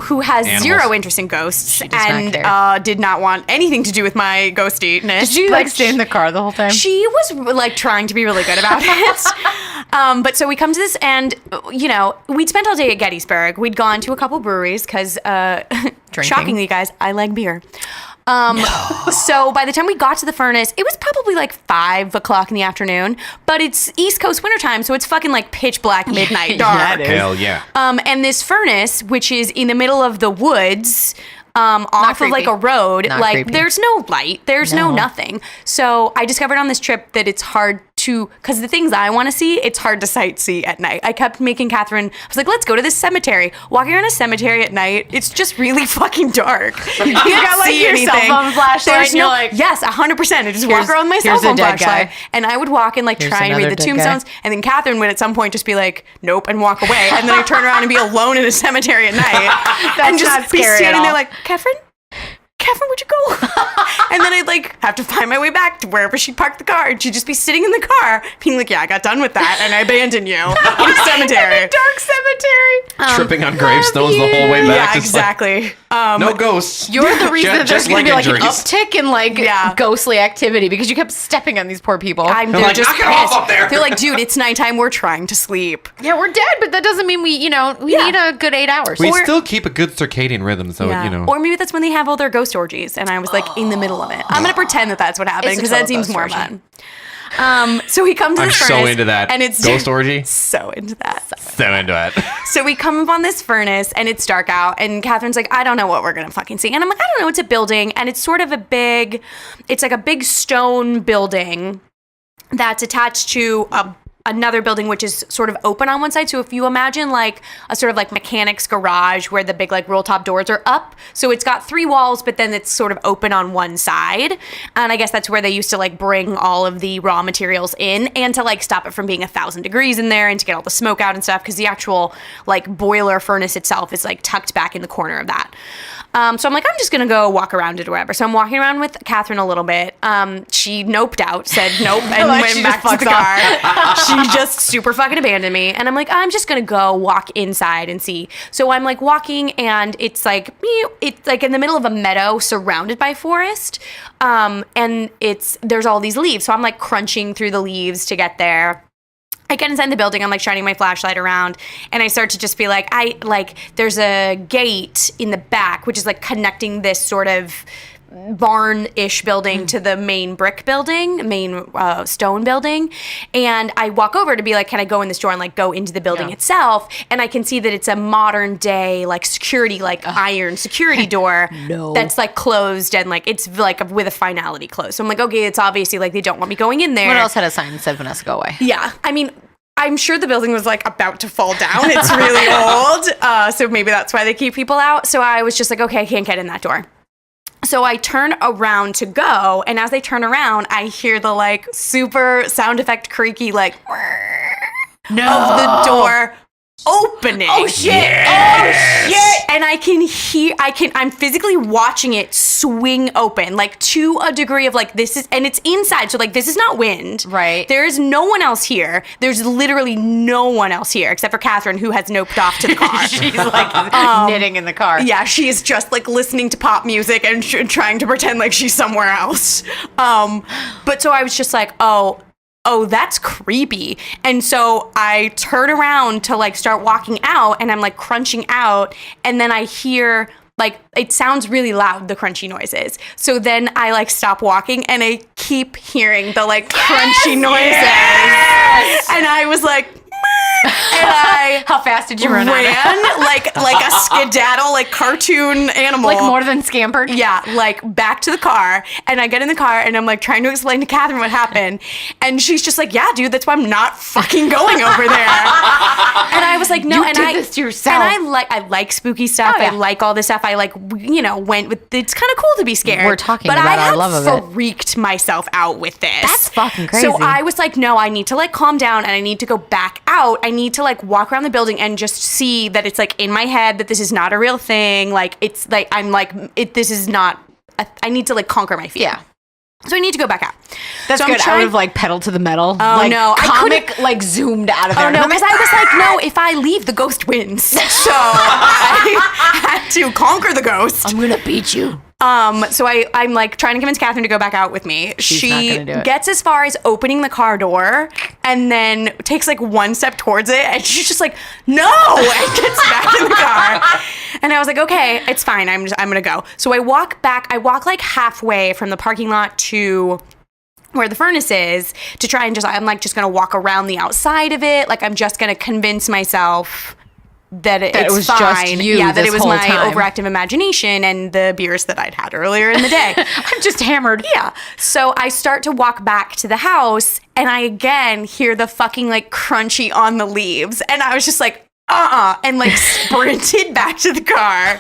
Who has Animals. zero interest in ghosts does not and care. did not want anything to do with my ghostiness. Did you but stay in the car the whole time? She was trying to be really good about it. But so we come to this, and we'd spent all day at Gettysburg. We'd gone to a couple breweries because, shockingly, guys, I like beer. So by the time we got to the furnace, it was probably 5 o'clock in the afternoon, but it's East Coast wintertime, so it's fucking pitch black midnight dark. Yeah, it is. Hell yeah. And this furnace, which is in the middle of the woods, off of creepy. a road, Not creepy. there's no light, there's no No. nothing. So I discovered on this trip that it's hard because the things I want to see, it's hard to sightsee at night. I kept making Catherine, I was like, let's go to this cemetery. Walking around a cemetery at night, it's just really fucking dark. You got like your cell phone flashlight and you're like, yes, 100%. I just walk around with my cell phone flashlight. And I would walk and like try and read the tombstones. And then Catherine would at some point just be like, nope, and walk away. And then I turn around and be alone in a cemetery at night. That's and just not be scary standing at all. there like, Catherine, where'd you go? And then I'd like have to find my way back to wherever she parked the car. And she'd just be sitting in the car being like, yeah, I got done with that. And I abandoned you in a cemetery. In a dark cemetery. Tripping on gravestones the whole way back. Yeah, exactly. No ghosts. You're the reason that there's Just going to be like an injuries. uptick in like ghostly activity because you kept stepping on these poor people. They're like, just knock it off up there. They're like, dude, it's nighttime. We're trying to sleep. Yeah, we're dead, but that doesn't mean we need a good 8 hours. We still keep a good circadian rhythm, so, Or maybe that's when they have all their ghost orgies, and I was like in the middle of it. I'm gonna pretend that that's what happened It's a because that total seems ghost more orgy. fun. So we come to I'm this so furnace, into that. and it's Ghost orgy. So into that. So into it. So we come up on this furnace, and it's dark out, and Catherine's like, I don't know what we're gonna fucking see, and I'm like, I don't know. It's a building, and it's sort of it's like a big stone building that's attached to another building which is sort of open on one side. So if you imagine like a sort of like mechanic's garage where the big like roll top doors are up, so it's got 3 walls, but then it's sort of open on one side. And I guess that's where they used to like bring all of the raw materials in and to like stop it from being 1,000 degrees in there and to get all the smoke out and stuff, because the actual like boiler furnace itself is like tucked back in the corner of that. So I'm like, I'm just gonna go walk around it or whatever. So I'm walking around with Catherine a little bit. She noped out, said nope, and Like went she back just to the fucks car. She just super fucking abandoned me. And I'm like, I'm just gonna go walk inside and see. So I'm like walking, and it's like in the middle of a meadow surrounded by forest. And there's all these leaves. So I'm like crunching through the leaves to get there. I get inside the building, I'm like shining my flashlight around, and I start to just be like, there's a gate in the back, which is like connecting this sort of barn-ish building to the main stone building. And I walk over to be like, can I go in this door and like go into the building itself? And I can see that it's a modern day like security, like iron security door that's like closed and like it's like with a finality closed. So I'm like, okay, it's obviously like they don't want me going in there. What else had a sign that said Vanessa, go away? Yeah. I mean, I'm sure the building was like about to fall down. It's really old. So maybe that's why they keep people out. So I was just like, okay, I can't get in that door. So I turn around to go, and as I turn around, I hear the like super sound effect creaky like of the door opening. Oh shit! Yes! Oh shit! And I'm physically watching it swing open, like to a degree of like and it's inside, so like this is not wind. Right. There is no one else here. There's literally no one else here except for Catherine, who has noped off to the car. She's like knitting in the car. Yeah, she is just like listening to pop music and trying to pretend like she's somewhere else. But so I was just like, oh, that's creepy. And so I turn around to like start walking out, and I'm like crunching out, and then I hear like it sounds really loud, the crunchy noises. So then I like stop walking, and I keep hearing the like crunchy noises. Yes! And I was like, and How fast did you run? like a skedaddle, like cartoon animal. Like more than scampered? Yeah, like back to the car. And I get in the car, and I'm like trying to explain to Catherine what happened. And she's just like, yeah, dude, that's why I'm not fucking going over there. And I was like, no. You did this to yourself. And I like spooky stuff. Oh, yeah. I like all this stuff. I like, went with, it's kind of cool to be scared. We're talking but about I our love of it. freaked myself out with this. That's fucking crazy. So I was like, no, I need to like calm down, and I need to go back out. I need to like walk around the building and just see that it's like in my head that this is not a real thing. Like it's like I'm like this is not. I need to like conquer my fear. Yeah. So I need to go back out. That's so good. I would have like pedaled to the metal. Oh like, no, I comic like zoomed out of there. Oh no, because I was like, no, if I leave, the ghost wins. So I had to conquer the ghost. I'm gonna beat you. So I'm like trying to convince Catherine to go back out with me. She's not She gonna do it. gets as far as opening the car door and then takes like one step towards it, and she's just like, no, and gets back in the car. And I was like, okay, it's fine. I'm gonna go. So I walk back. I walk like halfway from the parking lot to where the furnace is to try and I'm like just gonna walk around the outside of it. Like I'm just gonna convince myself it was fine. just you Yeah, that this it was whole my time. overactive imagination and the beers that I'd had earlier in the day. I'm just hammered. Yeah. So I start to walk back to the house and I again hear the fucking like crunchy on the leaves. And I was just like, and like sprinted back to the car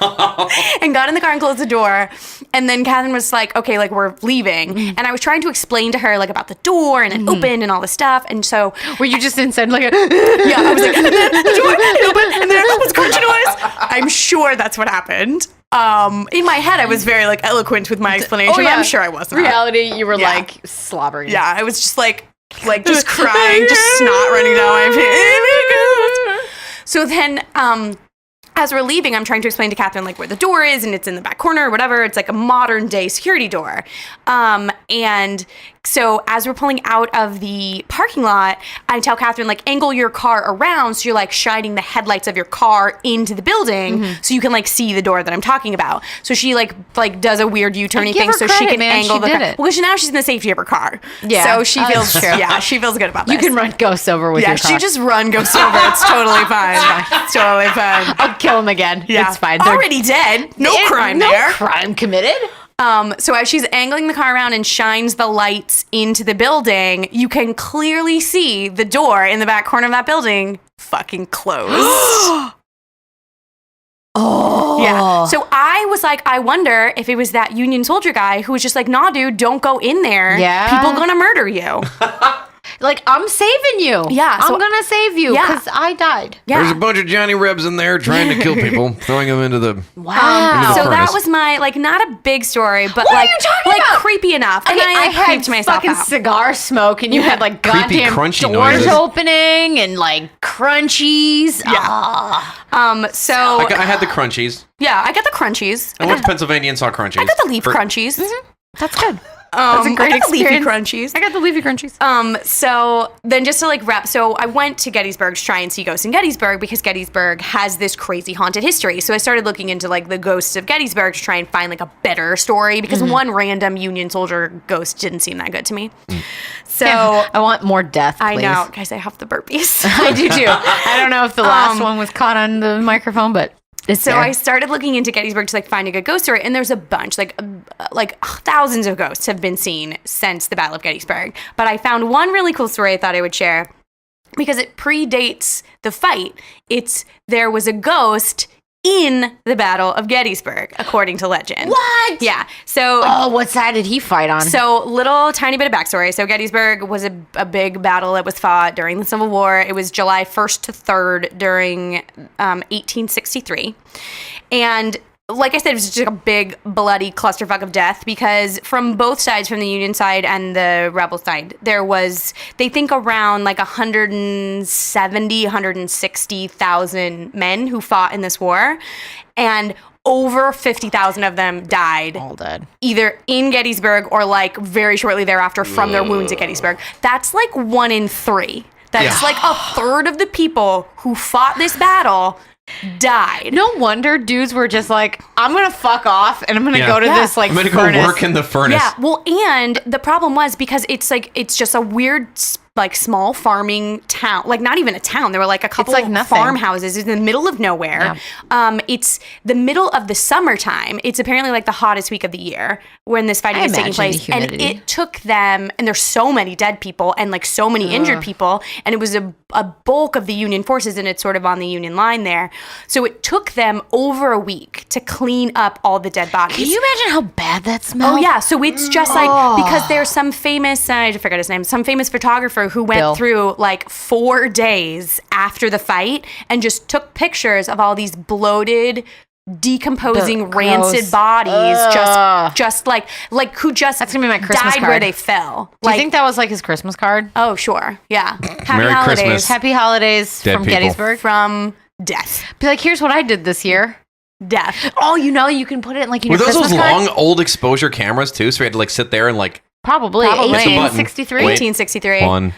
and got in the car and closed the door. And then Catherine was like, okay, like we're leaving. And I was trying to explain to her like about the door and it opened and all this stuff. And so Were you just inside like yeah, I was like, and then the door it opened and there was crunchy noise. I'm sure that's what happened. In my head, I was very like eloquent with my explanation. But I'm sure I wasn't. Reality, you were like slobbering. Yeah, I was just like just crying, just snot running down my face. So then, as we're leaving, I'm trying to explain to Catherine like where the door is, and it's in the back corner or whatever. It's like a modern day security door. And so as we're pulling out of the parking lot, I tell Catherine like angle your car around so you're like shining the headlights of your car into the building so you can like see the door that I'm talking about. So she like does a weird U-turny Give thing her so she credit, can man. angle She the did car. it. Well, now she's in the safety of her car. Yeah. So she feels That's true. yeah, she feels good about You this. can run ghosts over with yeah, your car. she just run go silver. It's totally fine. It's totally fine. I'll kill him again. Yeah. It's fine. Already dead. No crime no there. crime committed. So as she's angling the car around and shines the lights into the building, you can clearly see the door in the back corner of that building fucking closed. Oh. Yeah. So I was like, I wonder if it was that Union soldier guy who was just like, nah, dude, don't go in there. Yeah. People gonna murder you. Like, I'm saving you. Yeah, I'm so- going to save you Yeah. because I died. Yeah. There's a bunch of Johnny Rebs in there trying to kill people, throwing them into the. Wow. Into the So that furnace. was my, like, not a big story, but What are like, you talking like about? creepy enough. And Okay, I had creeped myself fucking out. cigar smoke, and you had like Creepy, goddamn crunchy doors noises. opening and like crunchies. Yeah. So I had the crunchies. yeah, I got the crunchies. I went to Pennsylvania and saw crunchies. I got the leaf crunchies. That's good. That's a great I got the leafy experience. crunchies. I got the leafy crunchies. So then just to like wrap, so I went to Gettysburg to try and see ghosts in Gettysburg because Gettysburg has this crazy haunted history. So I started looking into like the ghosts of Gettysburg to try and find like a better story because one random Union soldier ghost didn't seem that good to me. So I want more death, please. I know, guys, I have the burpees. I do too. I don't know if the last one was caught on the microphone, but it's So there. I started looking into Gettysburg to like find a good ghost story, and there's a bunch, like thousands of ghosts have been seen since the Battle of Gettysburg. But I found one really cool story I thought I would share because it predates the fight. There was a ghost in the Battle of Gettysburg, according to legend. What? Yeah. So Oh, what side did he fight on? so little tiny bit of backstory. So Gettysburg was a big battle that was fought during the Civil War. It was July 1st to 3rd during 1863. And like I said, it was just a big bloody clusterfuck of death because from both sides, from the Union side and the Rebel side, there was, they think around like 160,000 men who fought in this war. And over 50,000 of them died all dead. either in Gettysburg or like very shortly thereafter from their wounds at Gettysburg. That's like 1 in 3. That's like a third of the people who fought this battle died. No wonder dudes were just like, I'm gonna fuck off and I'm gonna Yeah. go to Yeah. this like I'm gonna furnace. go work in the furnace. Yeah, well, and the problem was because it's just a weird like small farming town, like not even a town. There were like a couple like nothing. farmhouses in the middle of nowhere. It's the middle of the summertime. It's apparently like the hottest week of the year when this fighting I is taking imagine place. the And humidity. it took them, and there's so many dead people and like so many injured people, and it was a bulk of the Union forces, and it's sort of on the Union line there. So it took them over a week to clean up all the dead bodies. Can you imagine how bad that smells? Oh yeah, so it's just like because there's some famous I forgot his name, some famous photographer who went Bill. through like 4 days after the fight and just took pictures of all these bloated, decomposing, Gross. rancid bodies, just like who just That's gonna be my Christmas died where card. they fell. Do Like, you think that was like his Christmas card? oh sure, yeah. Happy Merry holidays Christmas. Happy holidays Dead from people. Gettysburg. from death, Be like, here's what I did this year. death. Oh, you know, you can put it like in Were your those Christmas those card. long old exposure cameras too? So we had to like sit there and like Probably. Probably. Hit the button. 1863. Wait. 1863. one.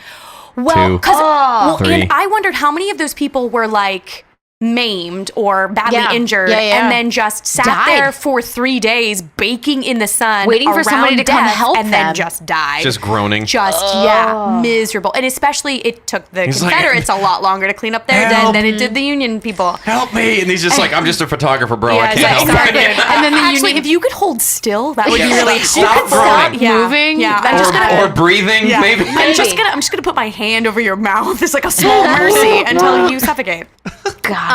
Well, Two. because Three. and I wondered how many of those people were like maimed or badly injured and then just sat there for 3 days baking in the sun waiting for somebody to come help and then just died. Just groaning. Miserable. And especially it took the Confederates a lot longer to clean up their dead than it did the Union people. Help me. And he's just like, I'm just a photographer, bro. I can't help exactly. you. And then the Union, if you could hold still, that would be really Stop groaning. Moving. Or breathing, maybe. I'm just gonna put my hand over your mouth as like a small mercy until you suffocate. God.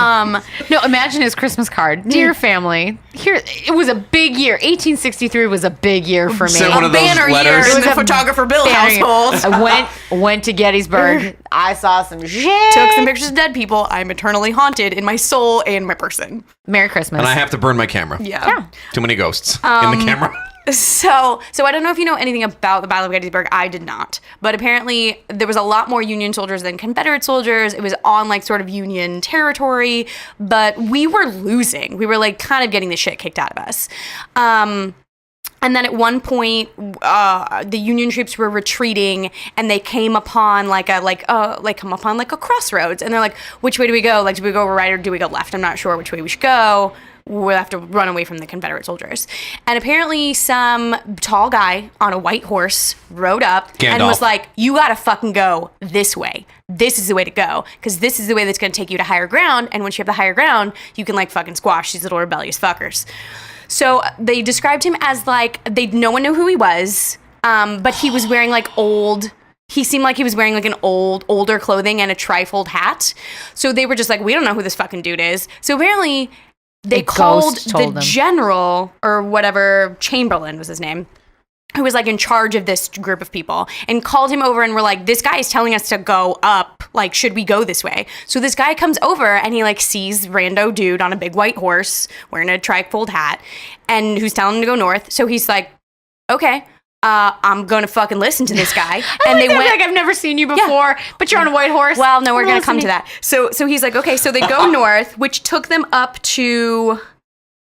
No, imagine his Christmas card. Dear family, here it was a big year. 1863 was a big year for me. Send one of those letters. Year in the photographer Bill household. I went to Gettysburg. I saw some shit. Took some pictures of dead people. I'm eternally haunted in my soul and my person. Merry Christmas. And I have to burn my camera. Yeah. Too many ghosts in the camera. So I don't know if you know anything about the Battle of Gettysburg. I did not. But apparently there was a lot more Union soldiers than Confederate soldiers. It was on like sort of Union territory, but we were losing. We were like kind of getting the shit kicked out of us. And then at one point, the Union troops were retreating, and they came upon a crossroads, and they're like, "Which way do we go? Like, do we go right or do we go left? I'm not sure which way we should go. We'll have to run away from the Confederate soldiers." And apparently, some tall guy on a white horse rode up and was like, "You gotta fucking go this way. This is the way to go, because this is the way that's gonna take you to higher ground. And once you have the higher ground, you can like fucking squash these little rebellious fuckers." So they described him as like, no one knew who he was, but he was wearing like he seemed like he was wearing like an older clothing and a trifold hat. So they were just like, we don't know who this fucking dude is. So apparently they called the general or whatever, Chamberlain was his name, who was like in charge of this group of people, and called him over and were like, this guy is telling us to go up. Like, should we go this way? So this guy comes over and he like sees rando dude on a big white horse wearing a trifold hat and who's telling him to go north. So he's like, okay, I'm going to fucking listen to this guy. And they went like, I've never seen you before, but you're on a white horse. Well, no, we're going to come to that. So he's like, okay, so they go north, which took them up to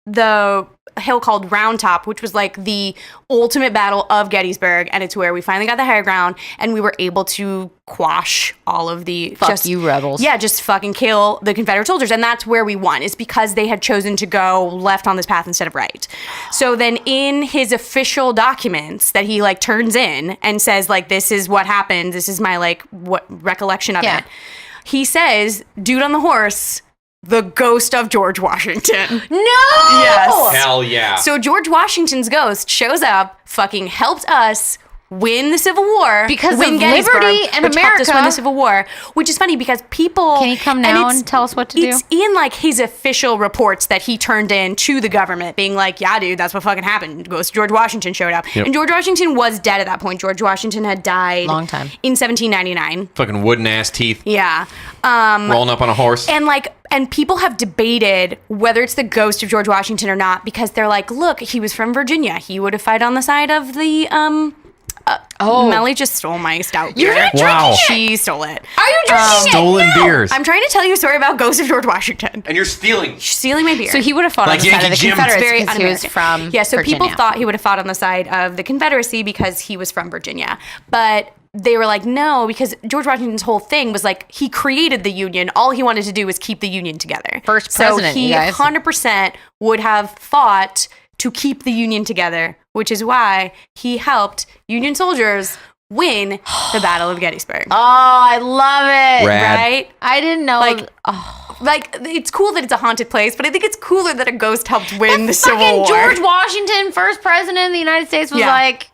the hill called Round Top, which was like the ultimate battle of Gettysburg, and it's where we finally got the higher ground and we were able to quash all of the you rebels. Yeah, just fucking kill the Confederate soldiers. And that's where we won, is because they had chosen to go left on this path instead of right. So then in his official documents that he like turns in and says like, this is what happened, this is my like what recollection of it, he says, dude on the horse, the ghost of George Washington. No! Yes. Hell yeah. So George Washington's ghost shows up, fucking helped us win the Civil War. Because win of Gettysburg, liberty and which America. helped us win the Civil War. Which is funny because people... Can he come now and tell us what to do? It's in like his official reports that he turned in to the government being like, yeah, dude, that's what fucking happened. Ghost George Washington showed up. Yep. And George Washington was dead at that point. George Washington had died... Long time. In 1799. Fucking wooden ass teeth. Yeah. Rolling up on a horse. And people have debated whether it's the ghost of George Washington or not, because they're like, look, he was from Virginia. He would have fought on the side of the, Melly just stole my stout beer. You're not drinking it. She stole it. Are you drinking it? Stolen beers. I'm trying to tell you a story about Ghost of George Washington. And you're stealing. She's stealing my beer. So he would have fought Like on the side of Yankee the Jim. Confederates very because he was from Yeah, so Virginia. people thought he would have fought on the side of the Confederacy because he was from Virginia. But they were like, no, because George Washington's whole thing was like, he created the Union. All he wanted to do was keep the Union together. First president, so he you guys. 100% would have fought to keep the Union together, which is why he helped Union soldiers win the Battle of Gettysburg. Oh, I love it. Rad. Right? I didn't know. Like, it's cool that it's a haunted place, but I think it's cooler that a ghost helped win the Civil fucking War. George Washington, first president of the United States, was like,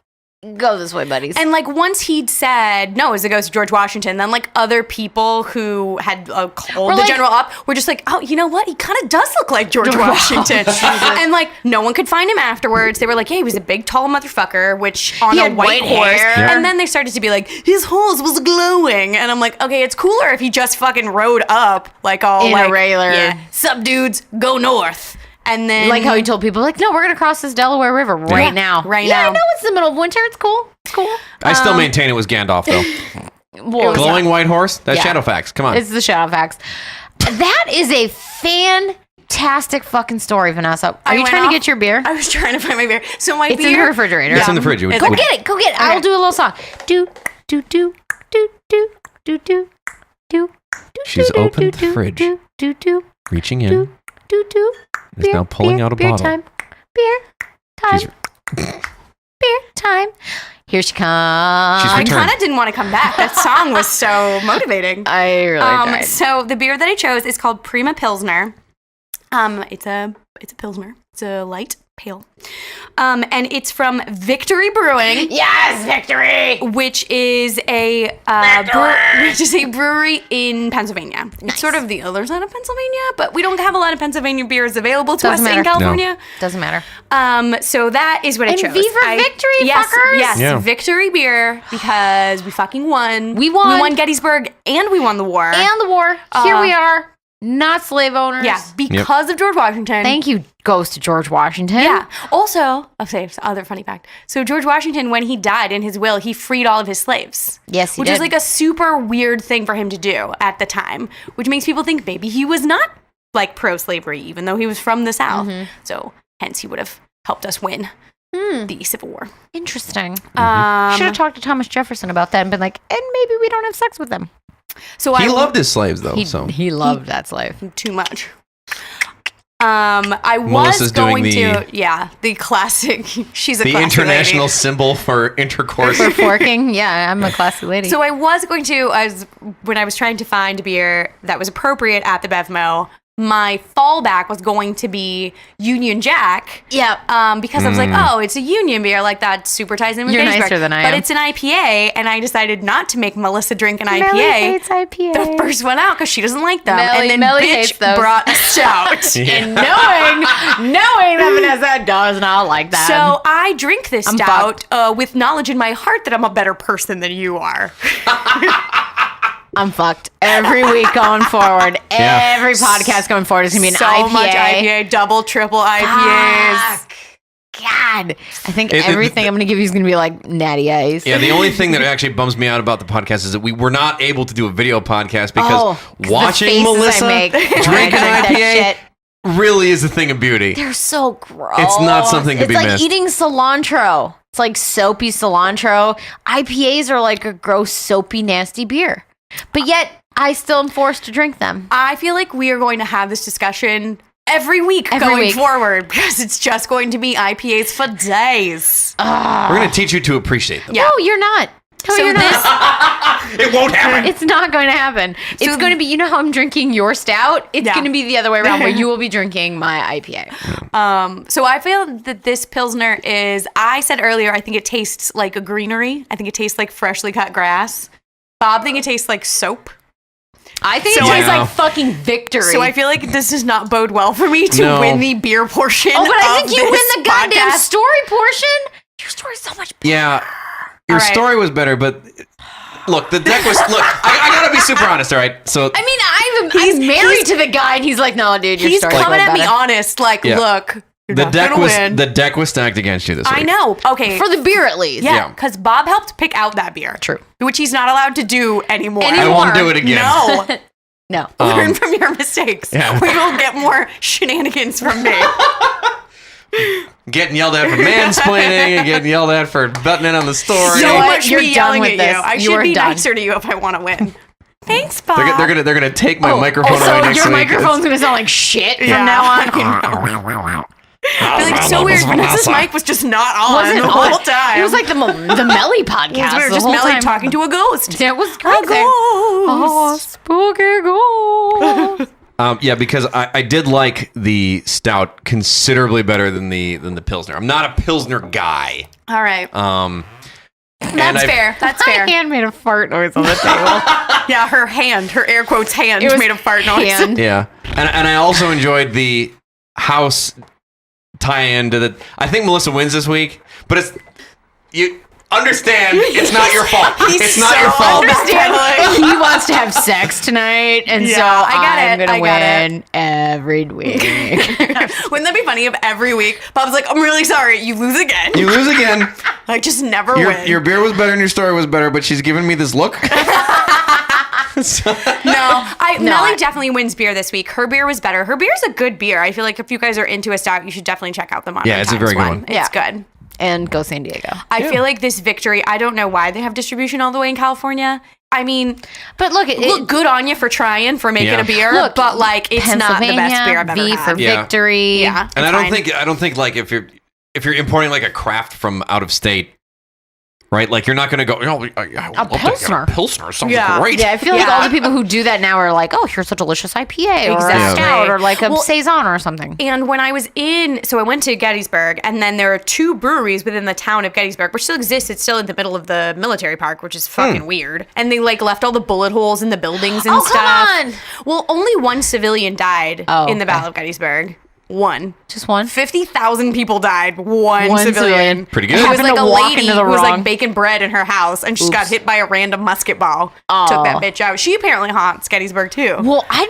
go this way, buddies. And like once he'd said, no, it was the ghost of George Washington, then like other people who had called the like, general up were just like, oh, you know what? He kind of does look like George Washington. And like no one could find him afterwards. They were like, yeah, he was a big, tall motherfucker, which on a white horse. hair. And then they started to be like, his horse was glowing. And I'm like, okay, it's cooler if he just fucking rode up like all In like, a regular. yeah, sup dudes, go north. And then like how he told people, like, no, we're going to cross this Delaware River right now. Right yeah, now. I know it's the middle of winter. It's cool. It's cool. I still maintain it was Gandalf, though. Well, Glowing white horse? That's Yeah. Shadowfax. Come on. it's the Shadowfax. That is a fantastic fucking story, Vanessa. Are you went trying to off- get your beer? I was trying to find my beer. So my It's beer in the refrigerator. It's in the fridge. Go get it. Go get it. I will do a little song. Do, do, do, do, do, do, do, do. She's opened the fridge. Do, do, reaching in. Do. Is now pulling out a beer bottle. Time. Beer time. She's- Beer time. Here she comes. She's I returned. kind of didn't want to come back. That song was so motivating. I really died. So the beer that I chose is called Prima Pilsner. It's a Pilsner. It's a light pale. And it's from Victory Brewing. Yes, victory. Which is a brewery in Pennsylvania. Nice. It's sort of the other side of Pennsylvania, but we don't have a lot of Pennsylvania beers available to Doesn't us in matter. California. Doesn't matter. So that is what I And chose. Viva Victory, yes, fuckers! Yes, Yeah. Victory beer because we fucking won. We won. We won Gettysburg and we won the war. And the war. Here we are. Not slave owners. Yeah, because of George Washington. Thank you, goes to George Washington. Yeah. Also, I'll say other funny fact. So George Washington, when he died in his will, he freed all of his slaves. Yes, he which did. is like a super weird thing for him to do at the time, which makes people think maybe he was not like pro-slavery, even though he was from the South. Mm-hmm. So hence he would have helped us win the Civil War. Interesting. Should Um, have talked to Thomas Jefferson about that and been like, and maybe we don't have sex with them. so He I loved his slaves, though. He loved that slave. too much. I was Melissa's doing going the- to the classic. She's a The classy international lady. symbol for intercourse. For forking? Yeah, I'm a classy lady. So I was going to, when I was trying to find a beer that was appropriate at the BevMo, my fallback was going to be Union Jack. Yep. Because I was like, oh, it's a Union beer, like that super ties in with You're Gettysburg. nicer than I But am. it's an IPA, and I decided not to make Melissa drink an Melly IPA. hates IPA. The first one out because she doesn't like them. Melly- and then Melly bitch hates those. brought a stout. And knowing that Vanessa does not like that. So I drink this I'm stout with knowledge in my heart that I'm a better person than you are. I'm fucked every week going forward. Yeah. Every podcast going forward is gonna be an So IPA. much IPA, double, triple IPAs. Fuck. God, I think It- everything I'm gonna give you is gonna be like natty ice. Yeah, the only thing that actually bums me out about the podcast is that we were not able to do a video podcast because 'Cause watching the faces Melissa I make when I drink drink an that IPA shit. really is a thing of beauty. They're so gross. It's not something to it's be like missed. eating cilantro. It's like soapy cilantro. IPAs are like a gross, soapy, nasty beer. But yet, I still am forced to drink them. I feel like we are going to have this discussion every week going forward because it's just going to be IPAs for days. We're going to teach you to appreciate them. Yeah. No, you're not. No, So you're this, not. It won't happen. It's not going to happen. It's going to be, you know how I'm drinking your stout? It's Yeah. going to be the other way around where you will be drinking my IPA. so I feel that this Pilsner is, I said earlier, I think it tastes like a greenery. I think it tastes like freshly cut grass. Bob think it tastes like soap. I think So it tastes I- like fucking victory. So I feel like this does not bode well for me to No. win the beer portion. oh, but I of think you win this the goddamn podcast. story portion. Your story's so much better. Yeah, your All right. story was better, but look, the deck was. Look, I gotta be super honest. All right, so I mean, I'm married to the guy, and he's like, "No, dude, your He's story's coming way at me better." honest, like, Yeah. look, you're the not deck gonna was win. the deck was stacked against you this week. I know. Okay. For the beer, at least. yeah, Yeah. because Bob helped pick out that beer. True. Which he's not allowed to do anymore. I won't do it again. No. No. Learn from your mistakes. Yeah. We will get more shenanigans from me. Getting yelled at for mansplaining and getting yelled at for butting in on the story. You know So what? much You're me done yelling with at this. you. I You should are be done. nicer to you if I want to win. Thanks, Bob. They're gonna take my microphone away Also, next your week. microphone's gonna sound like shit from Yeah. now on. I feel like it's so weird. Vanessa's mic was just not on Wasn't the on. whole time. It was like the Melly podcast. It was weird, the just whole Melly time. talking to a ghost. It was A crazy. Oh, ghost. spooky ghost. Yeah, because I did like the stout considerably better than the Pilsner. I'm not a Pilsner guy. All right. And That's fair. That's My fair. hand made a fart noise on the table. Yeah, her hand, her air quotes hand It was made a fart noise. hand. Yeah, and I also enjoyed the house tie-in to the. I think Melissa wins this week, but it's you understand. It's not your fault. He's It's not so your fault. understanding. He wants to have sex tonight, and so Yeah, I got I'm it. gonna I got it. win every week. Wouldn't that be funny if every week Bob's like, I'm really sorry, you lose again. You lose again. I just never win. Your beer was better and your story was better, but she's giving me this look. Melly definitely wins beer this week. Her beer was better. Her beer's a good beer. I feel like if you guys are into a stout, you should definitely check out the Modern Yeah, it's a Times very good one. It's Yeah. good. And go San Diego. I feel like this Victory, I don't know why they have distribution all the way in California. I mean, But look, look good on you for trying, for making Yeah. a beer, Look, but like it's not the best beer I've ever V had. for Yeah. victory. Yeah. And it's I don't think like if you're importing like a craft from out of state, right? Like you're not going to go, A Pilsner. Pilsner sounds Yeah. great. Yeah, I feel like all the people who do that now are like, oh, here's a delicious IPA or a Exactly. stout or like a Well, saison or something. And when I was so I went to Gettysburg, and then there are 2 breweries within the town of Gettysburg, which still exists. It's still in the middle of the military park, which is fucking weird. And they like left all the bullet holes in the buildings and Oh, stuff. come on. Well, only 1 civilian died in the Battle of Gettysburg. 1. Just one? 50,000 people died. One One civilian. civilian. Pretty It good. was Happened like to a walk lady into the who was like wrong- baking bread in her house, and she got hit by a random musket ball. Took that bitch out. She apparently haunts Gettysburg too. Well, I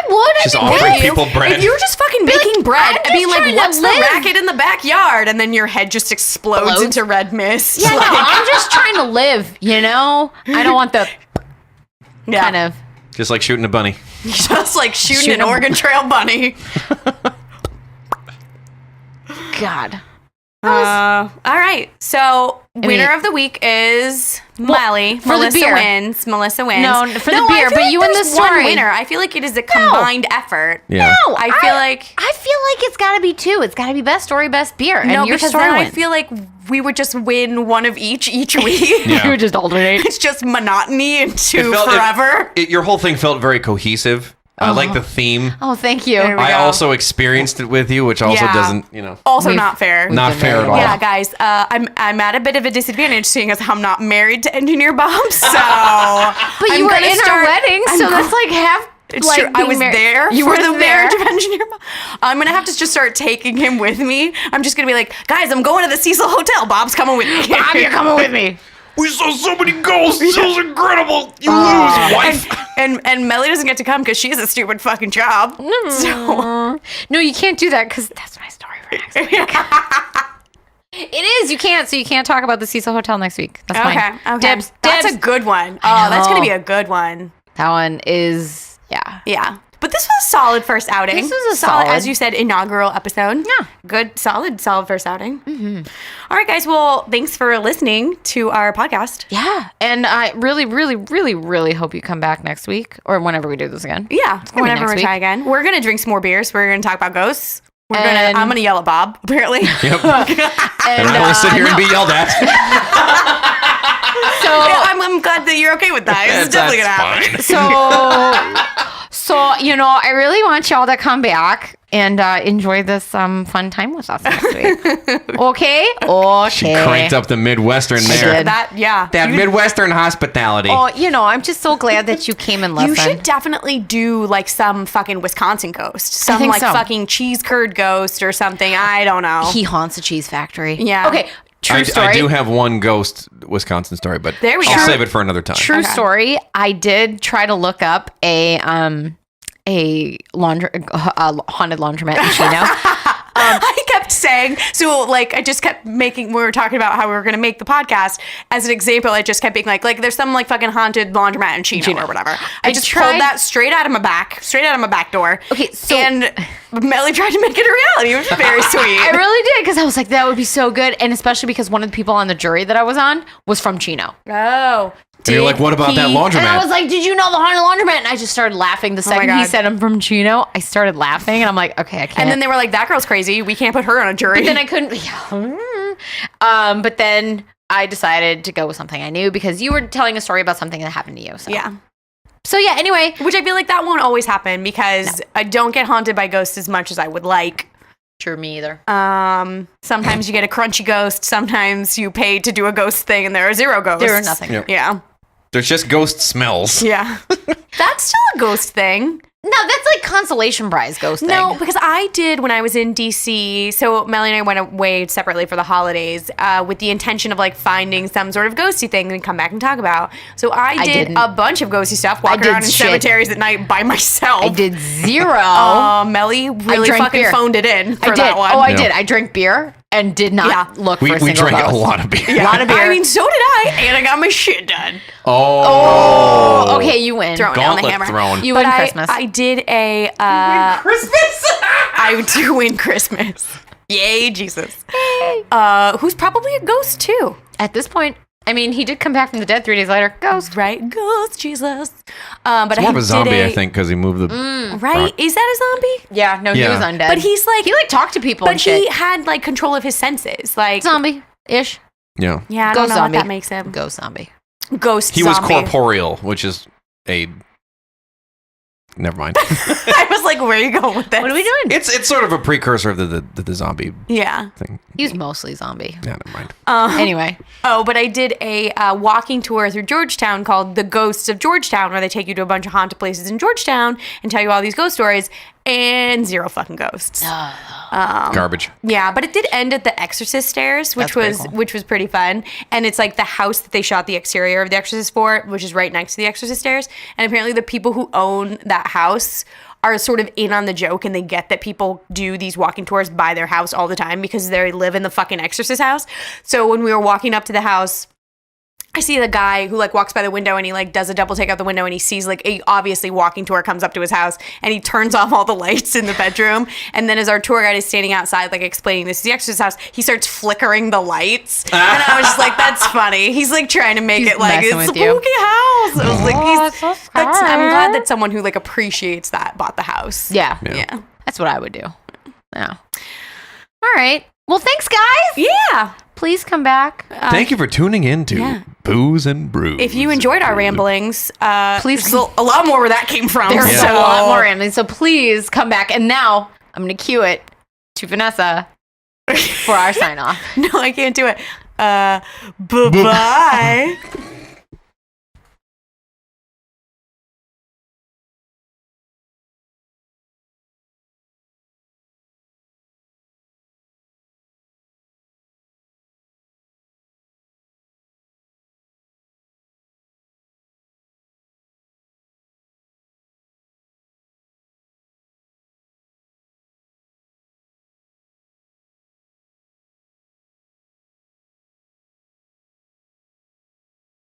would. She's I'd be offering with you. people bread. If you were just fucking Be like, baking bread I'm and just being like, trying to what's the live. racket in the backyard? And then your head just explodes Explodes. into red mist. Yeah, no, Like, I'm just trying to live, you know? I don't want the yeah. kind of... Just like shooting a bunny. Just like shooting Shooting an a- Oregon Trail bunny. God. All right. So winner of the week is Molly. for the Melissa beer. wins. Melissa wins. No, for the I beer, feel but like you win the there's one story. winner. I feel like it is a combined effort. Yeah. No, I feel like it's got to be 2. It's got to be best story, best beer. And no, your because story then I wins. feel like we would just win one of each week. Yeah. You would just alternate. It's just monotony into felt- forever. Your whole thing felt very cohesive. I like the theme. Oh, thank you. There we I go. also experienced it with you, which also Yeah. doesn't, Also We've- not fair. not been fair very at all. well. Yeah, guys, I'm at a bit of a disadvantage seeing as I'm not married to Engineer Bob. So, But I'm you were gonna in start- our wedding, I'm so go- that's like half. It's like true. I being was there You for were the there. marriage of Engineer Bob. I'm gonna have to just start taking him with me. I'm just gonna be like, guys, I'm going to the Cecil Hotel. Bob's coming with me. Bob, you're coming with me. We saw so many ghosts. It was incredible. You Oh. lose, wife. And Melly doesn't get to come because she has a stupid fucking job. So No, you can't do that because that's my story for next week. It is. You can't. So you can't talk about the Cecil Hotel next week. That's fine. Okay. Dibs. That's Dibs. a good one. Oh, that's know. gonna be a good one. That one is. Yeah. Yeah. But this was a solid first outing. This was a solid. as you said, inaugural episode. Yeah. Good, solid first outing. Mm-hmm. All right, guys. Well, thanks for listening to our podcast. Yeah. And I really, really, really, really hope you come back next week or whenever we do this again. Yeah, gonna be whenever next we try week. again. We're gonna drink some more beers. We're gonna talk about ghosts. And- I'm gonna yell at Bob. Apparently. Yep. And I will sit here and be yelled at. So. Yeah, I'm glad that you're okay with that. It's definitely gonna happen. So, I really want y'all to come back and enjoy this fun time with us next week. Okay? She cranked up the Midwestern there. did. That Midwestern hospitality. Oh, I'm just so glad that you came and listened. You should definitely do like some fucking Wisconsin ghost, some think like so. fucking cheese curd ghost or something. I don't know. He haunts a cheese factory. Yeah. Okay. True I story. do have one ghost Wisconsin story, but There we I'll go. save it for another time. True Okay. story. I did try to look up a haunted laundromat in Chino. I kept saying, so like I just kept making, we were talking about how we were going to make the podcast as an example. I just kept being like there's some like fucking haunted laundromat in Chino or whatever. I just tried- pulled that straight out of my back door. Okay, so- and Melly tried to make it a reality. It was very sweet. I really did because I was like, that would be so good, and especially because one of the people on the jury that I was on was from Chino. Oh. And you're like, what about that laundromat? And I was like, did you know the haunted laundromat? And I just started laughing. The second he God. said I'm from Chino, I started laughing, and I'm like, okay, I can't. And then they were like, that girl's crazy. We can't put her on a jury. But then I couldn't. But then I decided to go with something I knew because you were telling a story about something that happened to you. So. yeah. So yeah. Anyway, Which I feel like that won't always happen because I don't get haunted by ghosts as much as I would like. true, me either. Sometimes you get a crunchy ghost. Sometimes you pay to do a ghost thing and there are zero ghosts. There are nothing. Yep. Yeah. There's just ghost smells. Yeah. That's still a ghost thing. No, that's like consolation prize ghost thing. No, because I did when I was in DC. So Melly and I went away separately for the holidays with the intention of like finding some sort of ghosty thing and come back and talk about. So I did didn't. a bunch of ghosty stuff, walking did around in shit. cemeteries at night by myself. I did zero. Melly really drank fucking beer. phoned it in for I did. that one. Oh, I Yeah. did. I drank beer and did not Yeah. look We for a single drank a ghost. lot of beer. Yeah. lot of beer. I mean, so did I, and I got my shit done. Oh. Okay, you win. Throwing down the Gauntlet hammer. thrown. You But win Christmas. I did a Christmas. I do win Christmas. Yay, Jesus. Who's probably a ghost too. At this point, I mean, he did come back from the dead 3 days later. Ghost. Right, ghost Jesus. But It's more of a zombie, I think, because he moved the. Right? Is that a zombie? Yeah, no, he Yeah. was undead. But he's like he talked to people But and shit. he had like control of his senses. Like Zombie-ish. Yeah. Yeah, I Ghost don't know zombie. what that makes him. Ghost zombie. Ghost He was zombie. corporeal, which is a. Never mind. I was like, where are you going with this? What are we doing? It's sort of a precursor of the zombie Yeah. thing. He was mostly zombie. Yeah, never mind. Anyway. Oh, but I did a walking tour through Georgetown called The Ghosts of Georgetown, where they take you to a bunch of haunted places in Georgetown and tell you all these ghost stories, and zero fucking ghosts. Garbage. Yeah, but it did end at the Exorcist stairs, That's pretty cool. which was pretty fun. And it's like the house that they shot the exterior of the Exorcist for, which is right next to the Exorcist stairs. And apparently the people who own that house are sort of in on the joke, and they get that people do these walking tours by their house all the time because they live in the fucking Exorcist house. So when we were walking up to the house, I see the guy who like walks by the window and he like does a double take out the window and he sees like a obviously walking tour comes up to his house and he turns off all the lights in the bedroom. And then as our tour guide is standing outside like explaining this is the Exorcist house, he starts flickering the lights. And I was just like, that's funny. He's like trying to make He's it like messing it's a with you. spooky house. I was like, that's so I'm glad that someone who like appreciates that bought the house. Yeah. Yeah. That's what I would do. Yeah. All right. Well, thanks, guys. Yeah. Please come back. Thank you for tuning in to Booze and Brews. If you enjoyed our ramblings, Please- there's a lot more where that came from. There's So a lot more rambling, so please come back. And now I'm going to cue it to Vanessa for our sign off. No, I can't do it. Bye-bye.